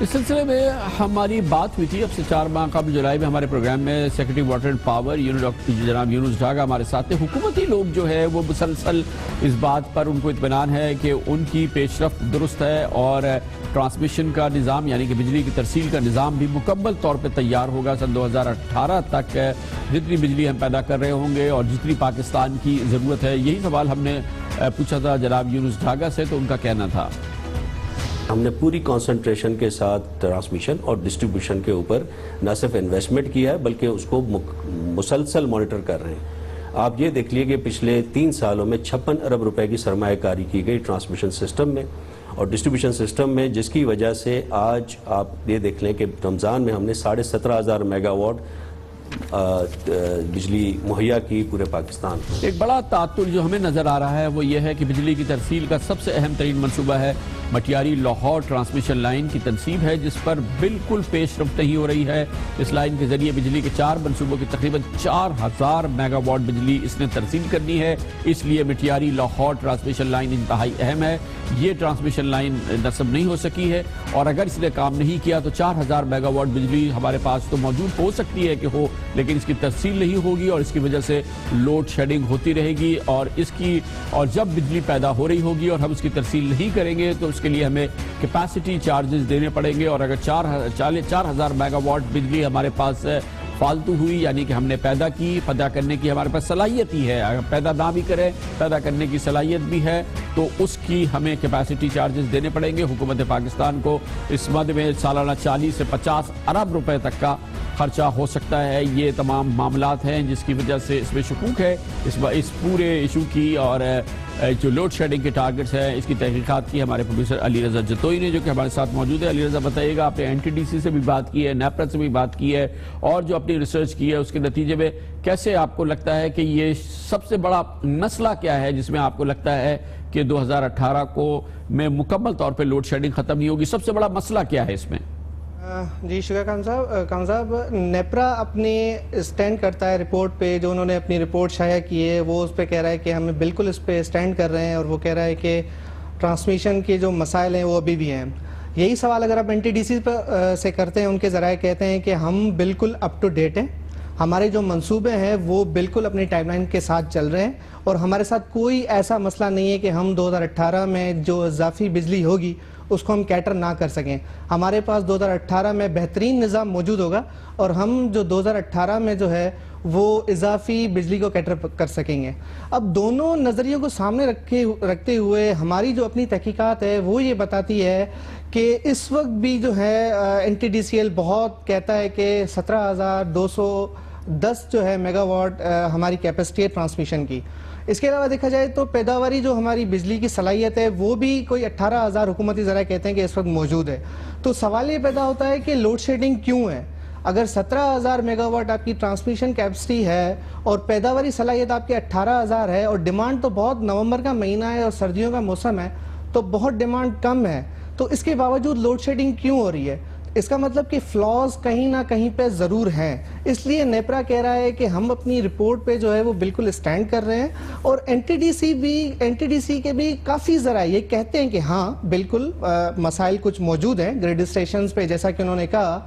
اس سلسلے میں ہماری بات ہوئی تھی اب سے 4 ماہ قبل جولائی میں ہمارے پروگرام میں secretary water and power doctor جناب یونس ڈھاگا ہمارے ساتھ تھے۔ حکومتی لوگ جو ہے وہ مسلسل اس بات پر ان کو اطمینان ہے کہ ان کی پیش رفت درست ہے اور ٹرانسمیشن کا نظام یعنی کہ بجلی کی ترسیل کا نظام بھی مکمل طور پہ تیار ہوگا۔ سن 2018 تک جتنی بجلی ہم پیدا کر رہے ہوں گے اور جتنی پاکستان کی ضرورت ہے، یہی سوال ہم نے پوچھا تھا جناب یونس ڈھاگا سے، تو ان کا کہنا تھا ہم نے پوری کانسنٹریشن کے ساتھ ٹرانسمیشن اور ڈسٹریبیوشن کے اوپر نہ صرف انویسٹمنٹ کیا ہے بلکہ اس کو مسلسل مانیٹر کر رہے ہیں۔ آپ یہ دیکھ لیے کہ پچھلے 3 سالوں میں 56 ارب روپے کی سرمایہ کاری کی گئی ٹرانسمیشن سسٹم میں اور ڈسٹریبیوشن سسٹم میں، جس کی وجہ سے آج آپ یہ دیکھ لیں کہ رمضان میں ہم نے 17,500 میگا واٹ بجلی مہیا کی پورے پاکستان کو۔ ایک بڑا تعطل جو ہمیں نظر آ رہا ہے وہ یہ ہے کہ بجلی کی ترسیل کا سب سے اہم ترین منصوبہ ہے مٹیاری لاہور ٹرانسمیشن لائن کی تنصیب ہے، جس پر بالکل پیش رفت نہیں ہو رہی ہے۔ اس لائن کے ذریعے بجلی کے 4 منصوبوں کی تقریباً 4000 میگا واٹ بجلی اس نے ترسیل کرنی ہے، اس لیے مٹیاری لاہور ٹرانسمیشن لائن انتہائی اہم ہے۔ یہ ٹرانسمیشن لائن نصب نہیں ہو سکی ہے اور اگر اس نے کام نہیں کیا تو 4000 میگا واٹ بجلی ہمارے پاس تو موجود ہو سکتی ہے کہ ہو، لیکن اس کی ترسیل نہیں ہوگی اور اس کی وجہ سے لوڈ شیڈنگ ہوتی رہے گی اور جب بجلی پیدا ہو رہی ہوگی اور ہم اس کی ترسیل نہیں کریں گے تو اس کے لیے ہمیں کیپیسٹی چارجز دینے پڑیں گے، اور اگر 4000 میگا واٹ بجلی ہمارے پاس فالتو ہوئی یعنی کہ ہم نے پیدا کرنے کی ہمارے پاس صلاحیت ہی ہے، اگر پیدا نہ بھی کریں پیدا کرنے کی صلاحیت بھی ہے تو اس کی ہمیں کیپیسٹی چارجز دینے پڑیں گے۔ حکومت پاکستان کو اس مد میں سالانہ 40 سے 50 ارب روپے تک کا خرچہ ہو سکتا ہے۔ یہ تمام معاملات ہیں جس کی وجہ سے اس میں شکوک ہے اس پورے ایشو کی، اور جو لوڈ شیڈنگ کے ٹارگٹس ہیں اس کی تحقیقات کی ہمارے پروڈیوسر علی رضا جتوئی نے، جو کہ ہمارے ساتھ موجود ہے۔ علی رضا بتائیے گا، آپ نے NTDC سے بھی بات کی ہے، نیپرا سے بھی بات کی ہے اور جو اپنی ریسرچ کی ہے اس کے نتیجے میں کیسے آپ کو لگتا ہے کہ یہ سب سے بڑا مسئلہ کیا ہے جس میں آپ کو لگتا ہے کہ 2018 میں مکمل طور پہ لوڈ شیڈنگ ختم نہیں ہوگی؟ سب سے بڑا مسئلہ کیا ہے اس میں؟ جی شکریہ کام صاحب، نیپرا اپنے سٹینڈ کرتا ہے رپورٹ پہ، جو انہوں نے اپنی رپورٹ شائع کی ہے وہ اس پہ کہہ رہا ہے کہ ہم بالکل اس پہ سٹینڈ کر رہے ہیں، اور وہ کہہ رہا ہے کہ ٹرانسمیشن کے جو مسائل ہیں وہ ابھی بھی ہیں۔ یہی سوال اگر آپ NTDC سے کرتے ہیں، ان کے ذرائع کہتے ہیں کہ ہم بالکل اپ ٹو ڈیٹ ہیں، ہمارے جو منصوبے ہیں وہ بالکل اپنی ٹائم لائن کے ساتھ چل رہے ہیں، اور ہمارے ساتھ کوئی ایسا مسئلہ نہیں ہے کہ ہم 2018 میں جو اضافی بجلی ہوگی اس کو ہم کیٹر نہ کر سکیں۔ ہمارے پاس 2018 میں بہترین نظام موجود ہوگا اور ہم جو 2018 میں جو ہے وہ اضافی بجلی کو کیٹر کر سکیں گے۔ اب دونوں نظریوں کو سامنے رکھتے ہوئے ہماری جو اپنی تحقیقات ہے وہ یہ بتاتی ہے کہ اس وقت بھی جو ہے NTDCL بہت کہتا ہے کہ 17,210 جو ہے میگا واٹ ہماری کیپیسٹی ہے ٹرانسمیشن کی۔ اس کے علاوہ دیکھا جائے تو پیداواری جو ہماری بجلی کی صلاحیت ہے وہ بھی کوئی 18,000 حکومتی ذرائع کہتے ہیں کہ اس وقت موجود ہے۔ تو سوال یہ پیدا ہوتا ہے کہ لوڈ شیڈنگ کیوں ہے؟ اگر 17,000 میگا واٹ آپ کی ٹرانسمیشن کیپیسٹی ہے اور پیداواری صلاحیت آپ کی 18,000 ہے اور ڈیمانڈ تو بہت، نومبر کا مہینہ ہے اور سردیوں کا موسم ہے تو بہت ڈیمانڈ کم ہے، تو اس کے باوجود لوڈ شیڈنگ کیوں ہو رہی ہے؟ اس کا مطلب کہ فلاز کہیں نہ کہیں پہ ضرور ہیں۔ اس لیے نیپرا کہہ رہا ہے کہ ہم اپنی رپورٹ پہ جو ہے وہ بالکل اسٹینڈ کر رہے ہیں، اور NTDC کے بھی کافی ذرائع یہ کہتے ہیں کہ ہاں بالکل مسائل کچھ موجود ہیں گریڈ اسٹیشنز پہ، جیسا کہ انہوں نے کہا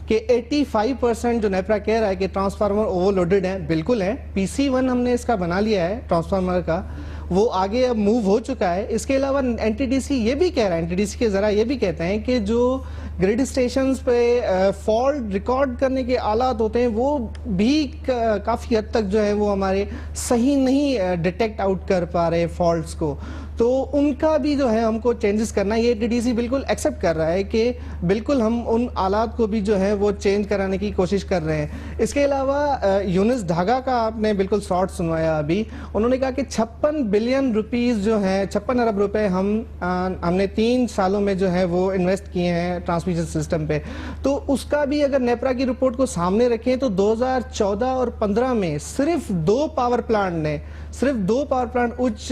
کہ 85% جو نیپرا کہہ رہا ہے کہ ٹرانسفارمر اوور لوڈڈ ہیں، بالکل ہیں۔ PC1 ہم نے اس کا بنا لیا ہے ٹرانسفارمر کا، وہ آگے اب موو ہو چکا ہے. اس کے علاوہ این ٹی ڈی سی یہ بھی کہہ رہا ہے, این ٹی ڈی سی کے ذرا یہ بھی کہتے ہیں کہ جو گریڈ اسٹیشنز پہ فالٹ ریکارڈ کرنے کے آلات ہوتے ہیں وہ بھی کافی حد تک جو ہے وہ ہمارے صحیح نہیں ڈیٹیکٹ آؤٹ کر پا رہے فالٹس کو, تو ان کا بھی جو ہے ہم کو چینجز کرنا ہے. یہ ڈی ڈی سی بالکل ایکسیپٹ کر رہا ہے کہ بالکل ہم ان آلات کو بھی جو ہے وہ چینج کرانے کی کوشش کر رہے ہیں. اس کے علاوہ یونس ڈھاگا کا آپ نے بالکل شارٹ سنوایا ابھی, انہوں نے کہا کہ 56 بلین روپیز جو ہیں 56 ارب روپے ہم نے 3 سالوں میں جو ہے وہ انویسٹ کیے ہیں ٹرانسمیشن سسٹم پہ. تو اس کا بھی اگر نیپرا کی رپورٹ کو سامنے رکھیں تو 2014 اور 15 میں صرف 2 پاور پلانٹ اچ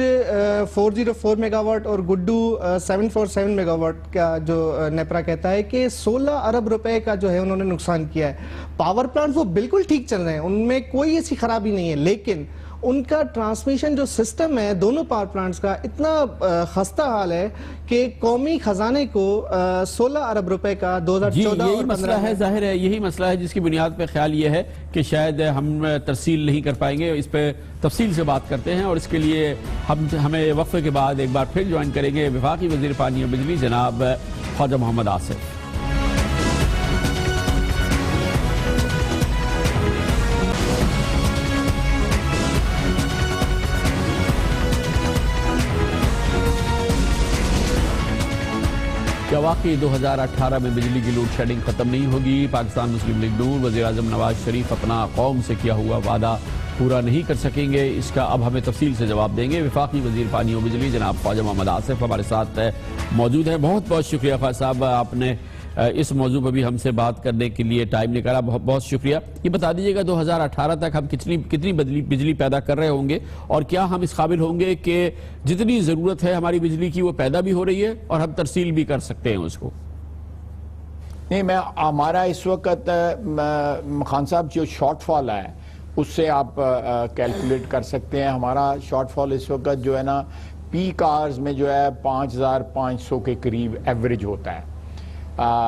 404 میگا واٹ اور گڈو 747 میگا واٹ کا جو نیپرا کہتا ہے کہ 16 ارب روپے کا جو ہے انہوں نے نقصان کیا ہے. پاور پلانٹ وہ بالکل ٹھیک چل رہے ہیں, ان میں کوئی ایسی خرابی نہیں ہے, لیکن ان کا ٹرانسمیشن جو سسٹم ہے دونوں پاور پلانٹس کا اتنا خستہ حال ہے کہ قومی خزانے کو 16 ارب روپے کا 2014 اور 15 مسئلہ ہے, ظاہر ہے یہی مسئلہ ہے جس کی بنیاد پہ خیال یہ ہے کہ شاید ہم ترسیل نہیں کر پائیں گے. اس پہ تفصیل سے بات کرتے ہیں اور اس کے لیے ہمیں وقفے کے بعد ایک بار پھر جوائن کریں گے وفاقی وزیر پانی اور بجلی جناب خواجہ محمد آصف. کیا واقعی 2018 میں بجلی کی لوڈ شیڈنگ ختم نہیں ہوگی؟ پاکستان مسلم لیگ نون وزیر اعظم نواز شریف اپنا قوم سے کیا ہوا وعدہ پورا نہیں کر سکیں گے؟ اس کا اب ہمیں تفصیل سے جواب دیں گے وفاقی وزیر پانی و بجلی جناب خواجہ محمد آصف ہمارے ساتھ موجود ہیں. بہت بہت شکریہ خواجہ صاحب, آپ نے اس موضوع پر بھی ہم سے بات کرنے کے لیے ٹائم نکالا, بہت بہت شکریہ. یہ بتا دیجئے گا 2018 تک ہم کتنی بجلی پیدا کر رہے ہوں گے اور کیا ہم اس قابل ہوں گے کہ جتنی ضرورت ہے ہماری بجلی کی وہ پیدا بھی ہو رہی ہے اور ہم ترسیل بھی کر سکتے ہیں اس کو؟ نہیں, ہمارا اس وقت خان صاحب جو شارٹ فال ہے اس سے آپ کیلکولیٹ کر سکتے ہیں. ہمارا شارٹ فال اس وقت جو ہے نا پیک آورز میں جو ہے 5500 کے قریب ایوریج ہوتا ہے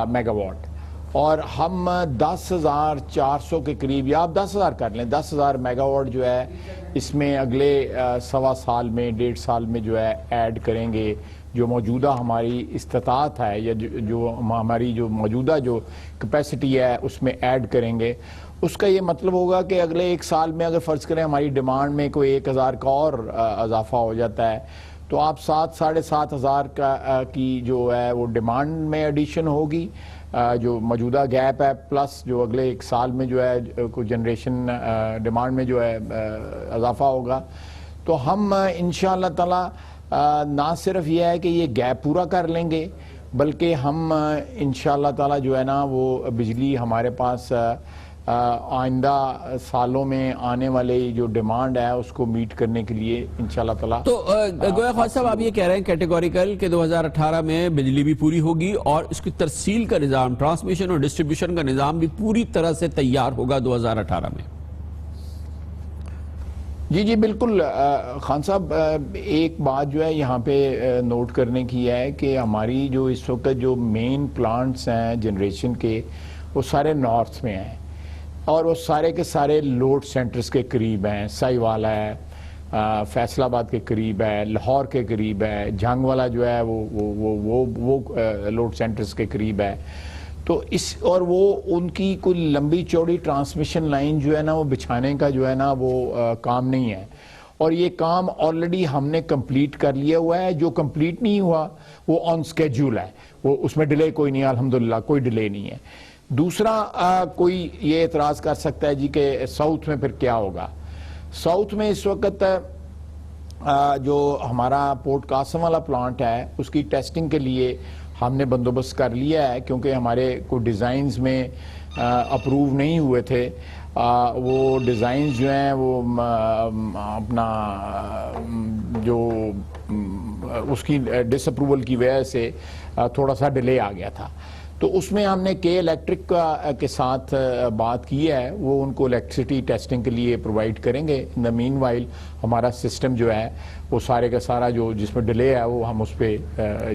میگا واٹ, اور ہم 10,400 کے قریب, یا آپ 10,000 کر لیں, 10,000 میگا واٹ جو ہے اس میں اگلے 1.25 سال میں 1.5 سال میں جو ہے ایڈ کریں گے. جو موجودہ ہماری استطاعت ہے یا جو ہماری جو موجودہ جو کیپیسٹی ہے اس میں ایڈ کریں گے. اس کا یہ مطلب ہوگا کہ اگلے 1 سال میں اگر فرض کریں ہماری ڈیمانڈ میں کوئی 1,000 کا اور اضافہ ہو جاتا ہے تو آپ 7,000-7,500 کی جو ہے وہ ڈیمانڈ میں ایڈیشن ہوگی, جو موجودہ گیپ ہے, پلس جو اگلے 1 سال میں جو ہے کوئی جنریشن ڈیمانڈ میں جو ہے اضافہ ہوگا. تو ہم انشاءاللہ تعالی نہ صرف یہ ہے کہ یہ گیپ پورا کر لیں گے بلکہ ہم انشاءاللہ تعالی جو ہے نا وہ بجلی ہمارے پاس آئندہ سالوں میں آنے والے جو ڈیمانڈ ہے اس کو میٹ کرنے کے لیے انشاءاللہ تعالی. تو گویا خواجہ صاحب آپ یہ کہہ رہے ہیں کیٹیگوریکل کہ 2018 میں بجلی بھی پوری ہوگی اور اس کی ترسیل کا نظام, ٹرانسمیشن اور ڈسٹریبیوشن کا نظام بھی پوری طرح سے تیار ہوگا 2018 میں؟ جی بالکل خان صاحب, ایک بات جو ہے یہاں پہ نوٹ کرنے کی ہے کہ ہماری جو اس وقت جو مین پلانٹس ہیں جنریشن کے وہ سارے نارتھ میں ہیں اور وہ سارے کے سارے لوڈ سینٹرز کے قریب ہیں. سائی والا ہے, فیصل آباد کے قریب ہے, لاہور کے قریب ہے, جھنگ والا جو ہے وہ لوڈ سینٹرز کے قریب ہے. تو اور وہ ان کی کوئی لمبی چوڑی ٹرانسمیشن لائن جو ہے نا وہ بچھانے کا جو ہے نا وہ کام نہیں ہے, اور یہ کام آلریڈی ہم نے کمپلیٹ کر لیا ہوا ہے. جو کمپلیٹ نہیں ہوا وہ آن سکیجول ہے, وہ اس میں ڈیلے کوئی نہیں ہے, الحمدللہ کوئی ڈیلے نہیں ہے. دوسرا کوئی یہ اعتراض کر سکتا ہے جی کہ ساؤتھ میں پھر کیا ہوگا. ساؤتھ میں اس وقت جو ہمارا پورٹ قاسم والا پلانٹ ہے اس کی ٹیسٹنگ کے لیے ہم نے بندوبست کر لیا ہے, کیونکہ ہمارے کوئی ڈیزائنز میں اپروو نہیں ہوئے تھے. وہ ڈیزائنز جو ہیں وہ اپنا جو اس کی ڈس اپروول کی وجہ سے تھوڑا سا ڈیلے آ گیا تھا. تو تو اس میں ہم نے کے الیکٹرک کے ساتھ بات کی ہے, وہ ان کو الیکٹریسٹی ٹیسٹنگ کے لیے پرووائڈ کریں گے. ان دا مین وائل ہمارا سسٹم جو ہے وہ سارے کا سارا جو جس میں ڈیلے ہے وہ ہم اس پہ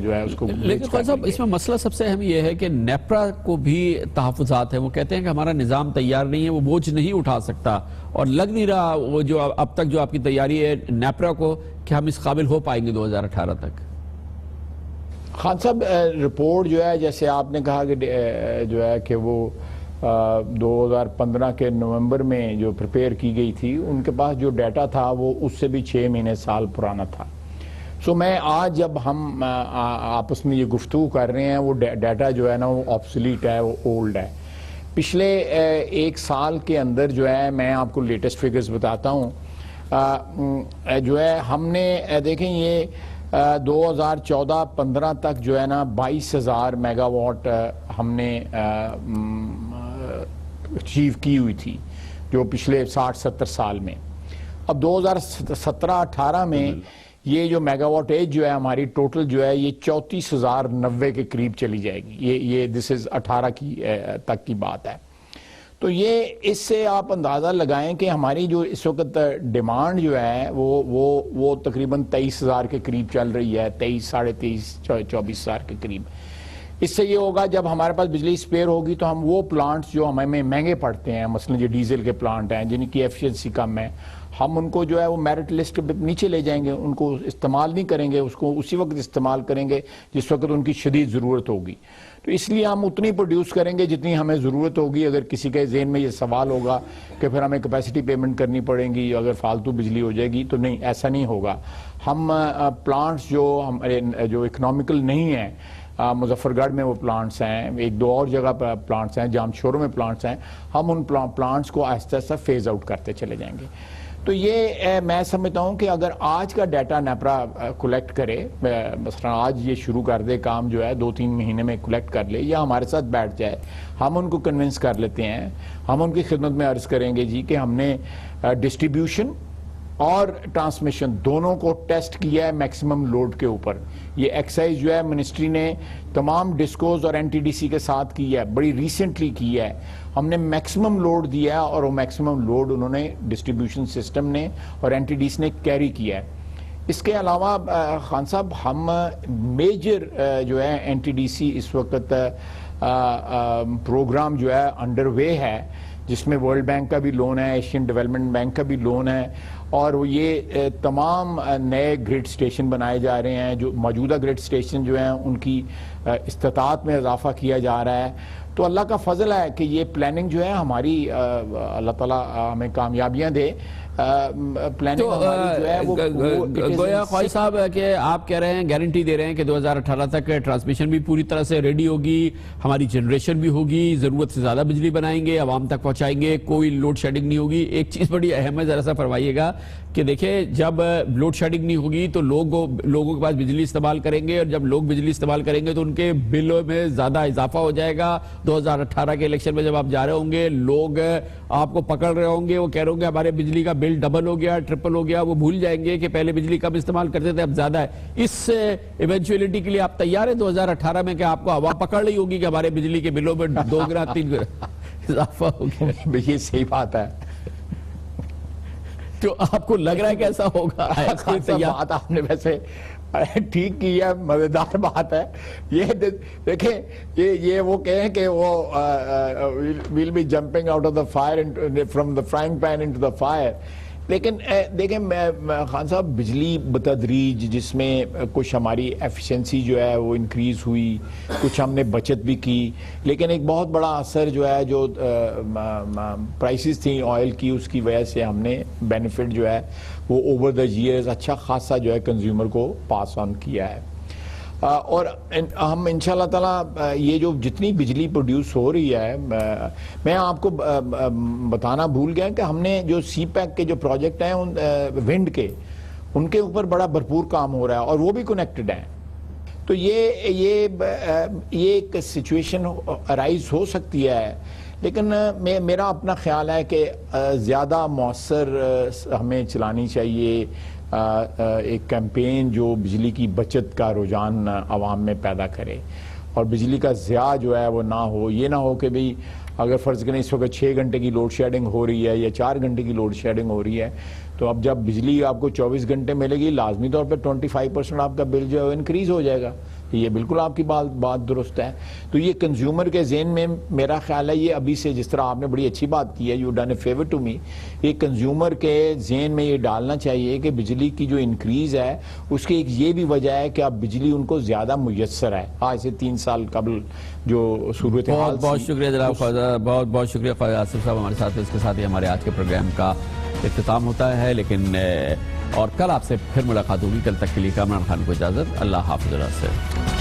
جو ہے اس کو. لیکن خان صاحب اس میں مسئلہ سب سے اہم یہ ہے کہ نیپرا کو بھی تحفظات ہیں, وہ کہتے ہیں کہ ہمارا نظام تیار نہیں ہے, وہ بوجھ نہیں اٹھا سکتا, اور لگ نہیں رہا وہ جو اب تک جو آپ کی تیاری ہے نیپرا کو کہ ہم اس قابل ہو پائیں گے 2018 تک. خان صاحب رپورٹ جو ہے جیسے آپ نے کہا کہ جو ہے کہ وہ 2015 کے نومبر میں جو پریپیئر کی گئی تھی, ان کے پاس جو ڈیٹا تھا وہ اس سے بھی 6 مہینے سال پرانا تھا. سو میں آج جب ہم آپس میں یہ گفتگو کر رہے ہیں وہ ڈیٹا جو ہے نا وہ آبسلیٹ ہے, وہ اولڈ ہے. پچھلے 1 سال کے اندر جو ہے میں آپ کو لیٹسٹ فگرز بتاتا ہوں, جو ہے ہم نے دیکھیں یہ 2014-15 تک جو ہے نا 22,000 میگا واٹ ہم نے اچیو کی ہوئی تھی جو پچھلے 60-70 سال میں. اب 2017-18 میں یہ جو میگا واٹ ایج جو ہے ہماری ٹوٹل جو ہے یہ 34,090 کے قریب چلی جائے گی. یہ دس از 18 کی تک کی بات ہے. تو یہ اس سے آپ اندازہ لگائیں کہ ہماری جو اس وقت ڈیمانڈ جو ہے وہ تقریباً 23,000 کے قریب چل رہی ہے, 23, 23.5, 24,000 کے قریب. اس سے یہ ہوگا جب ہمارے پاس بجلی اسپیئر ہوگی تو ہم وہ پلانٹس جو ہمیں مہنگے پڑتے ہیں, مثلا جو ڈیزل کے پلانٹ ہیں جن کی ایفیشنسی کم ہے, ہم ان کو جو ہے وہ میرٹ لسٹ پہ نیچے لے جائیں گے, ان کو استعمال نہیں کریں گے, اس کو اسی وقت استعمال کریں گے جس وقت ان کی شدید ضرورت ہوگی. تو اس لیے ہم اتنی پروڈیوس کریں گے جتنی ہمیں ضرورت ہوگی. اگر کسی کے ذہن میں یہ سوال ہوگا کہ پھر ہمیں کیپیسٹی پیمنٹ کرنی پڑے گی اگر فالتو بجلی ہو جائے گی, تو نہیں, ایسا نہیں ہوگا. ہم پلانٹس جو ہمارے جو اکنامیکل نہیں ہیں, مظفر گڑھ میں وہ پلانٹس ہیں, 1-2 اور جگہ پر پلانٹس ہیں, جام شوروں میں پلانٹس ہیں, ہم ان پلانٹس کو آہستہ آہستہ فیز آؤٹ کرتے چلے جائیں گے. تو یہ میں سمجھتا ہوں کہ اگر آج کا ڈیٹا نیپرا کلیکٹ کرے, مثلا آج یہ شروع کر دے کام جو ہے 2-3 مہینے میں کلیکٹ کر لے, یا ہمارے ساتھ بیٹھ جائے, ہم ان کو کنونس کر لیتے ہیں, ہم ان کی خدمت میں عرض کریں گے جی کہ ہم نے ڈسٹریبیوشن اور ٹرانسمیشن دونوں کو ٹیسٹ کیا ہے میکسیمم لوڈ کے اوپر. یہ ایکسرسائز جو ہے منسٹری نے تمام ڈسکوز اور این ٹی ڈی سی کے ساتھ کی ہے, بڑی ریسنٹلی کی ہے. ہم نے میکسیمم لوڈ دیا ہے اور وہ میکسیمم لوڈ انہوں نے ڈسٹریبیوشن سسٹم نے اور این ٹی ڈی سی نے کیری کیا ہے. اس کے علاوہ خان صاحب ہم میجر جو ہے این ٹی ڈی سی اس وقت پروگرام جو ہے انڈر وے ہے, جس میں ورلڈ بینک کا بھی لون ہے, ایشین ڈیولپمنٹ بینک کا بھی لون ہے, اور یہ تمام نئے گریڈ سٹیشن بنائے جا رہے ہیں. جو موجودہ گریڈ سٹیشن جو ہیں ان کی استطاعت میں اضافہ کیا جا رہا ہے. تو اللہ کا فضل ہے کہ یہ پلاننگ جو ہے ہماری, اللہ تعالیٰ ہمیں کامیابیاں دے. پلاننگ ہماری جو ہے وہ گویا خواہش صاحب کہ آپ کہہ رہے ہیں, گارنٹی دے رہے ہیں کہ 2018 تک ٹرانسمیشن بھی پوری طرح سے ریڈی ہوگی, ہماری جنریشن بھی ہوگی, ضرورت سے زیادہ بجلی بنائیں گے, عوام تک پہنچائیں گے, کوئی لوڈ شیڈنگ نہیں ہوگی. ایک چیز بڑی اہم ہے, ذرا سا فرمائیے گا کہ دیکھیں جب لوڈ شیڈنگ نہیں ہوگی تو لوگوں کے پاس بجلی استعمال کریں گے, اور جب لوگ بجلی استعمال کریں گے تو ان کے بلوں میں زیادہ اضافہ ہو جائے گا. 2018 کے الیکشن میں جب آپ جا رہے ہوں گے, لوگ آپ کو پکڑ رہے ہوں گے, وہ کہہ رہے ہوں گے ہمارے بجلی کا بل ڈبل ہو گیا, ٹرپل ہو گیا. وہ بھول جائیں گے کہ پہلے بجلی کم استعمال کرتے تھے اب زیادہ ہے. اس ایونچولیٹی کے لیے آپ تیار ہیں 2018 میں کہ آپ کو ہوا پکڑ رہی ہوگی کہ ہمارے بجلی کے بلوں میں 2 گنا 3 گنا اضافہ ہو گیا؟ یہ صحیح بات ہے. تو آپ کو لگ رہا ہے کہ ایسا ہوگا؟ بات آپ نے ویسے ٹھیک کی ہے, مزیدار بات ہے. یہ دیکھیں یہ وہ کہیں کہ وہ we'll be jumping out of the fire from the frying pan into the fire. لیکن دیکھیں خان صاحب, بجلی بتدریج جس میں کچھ ہماری ایفیشنسی جو ہے وہ انکریز ہوئی, کچھ ہم نے بچت بھی کی, لیکن ایک بہت بڑا اثر جو ہے جو پرائسز تھیں آئل کی, اس کی وجہ سے ہم نے بینیفٹ جو ہے وہ اوور دا ایئرز اچھا خاصا جو ہے کنزیومر کو پاس آن کیا ہے. اور ہم انشاءاللہ تعالیٰ یہ جو جتنی بجلی پروڈیوس ہو رہی ہے, میں آپ کو بتانا بھول گیا کہ ہم نے جو سی پیک کے جو پروجیکٹ ہیں ونڈ کے, ان کے اوپر بڑا بھرپور کام ہو رہا ہے اور وہ بھی کنیکٹڈ ہیں. تو یہ ایک سچویشن ارائز ہو سکتی ہے, لیکن میرا اپنا خیال ہے کہ زیادہ مؤثر ہمیں چلانی چاہیے ایک کیمپین جو بجلی کی بچت کا رجحان عوام میں پیدا کرے. اور بجلی کا ضیاع جو ہے وہ نہ ہو. یہ نہ ہو کہ بھئی اگر فرض کریں اس وقت 6 گھنٹے کی لوڈ شیڈنگ ہو رہی ہے یا 4 گھنٹے کی لوڈ شیڈنگ ہو رہی ہے تو اب جب بجلی آپ کو 24 گھنٹے ملے گی لازمی طور پہ 25% آپ کا بل جو ہے وہ انکریز ہو جائے گا. یہ بالکل آپ کی بات درست ہے. تو یہ کنزیومر کے ذہن میں میرا خیال ہے یہ ابھی سے جس طرح آپ نے بڑی اچھی بات کی ہے you done a favour to me, یہ کنزیومر کے ذہن میں یہ ڈالنا چاہیے کہ بجلی کی جو انکریز ہے اس کی ایک یہ بھی وجہ ہے کہ اب بجلی ان کو زیادہ میسر ہے آج سے 3 سال قبل جو صورتحال. بہت شکریہ جناب خواجہ, بہت شکریہ خواجہ آصف صاحب ہمارے ساتھ. اس کے ساتھ ہی ہمارے آج کے پروگرام کا اختتام ہوتا ہے, لیکن اور کل آپ سے پھر ملاقات ہوگی. کل تک کے لیے کامران خان کو اجازت. اللہ حافظ.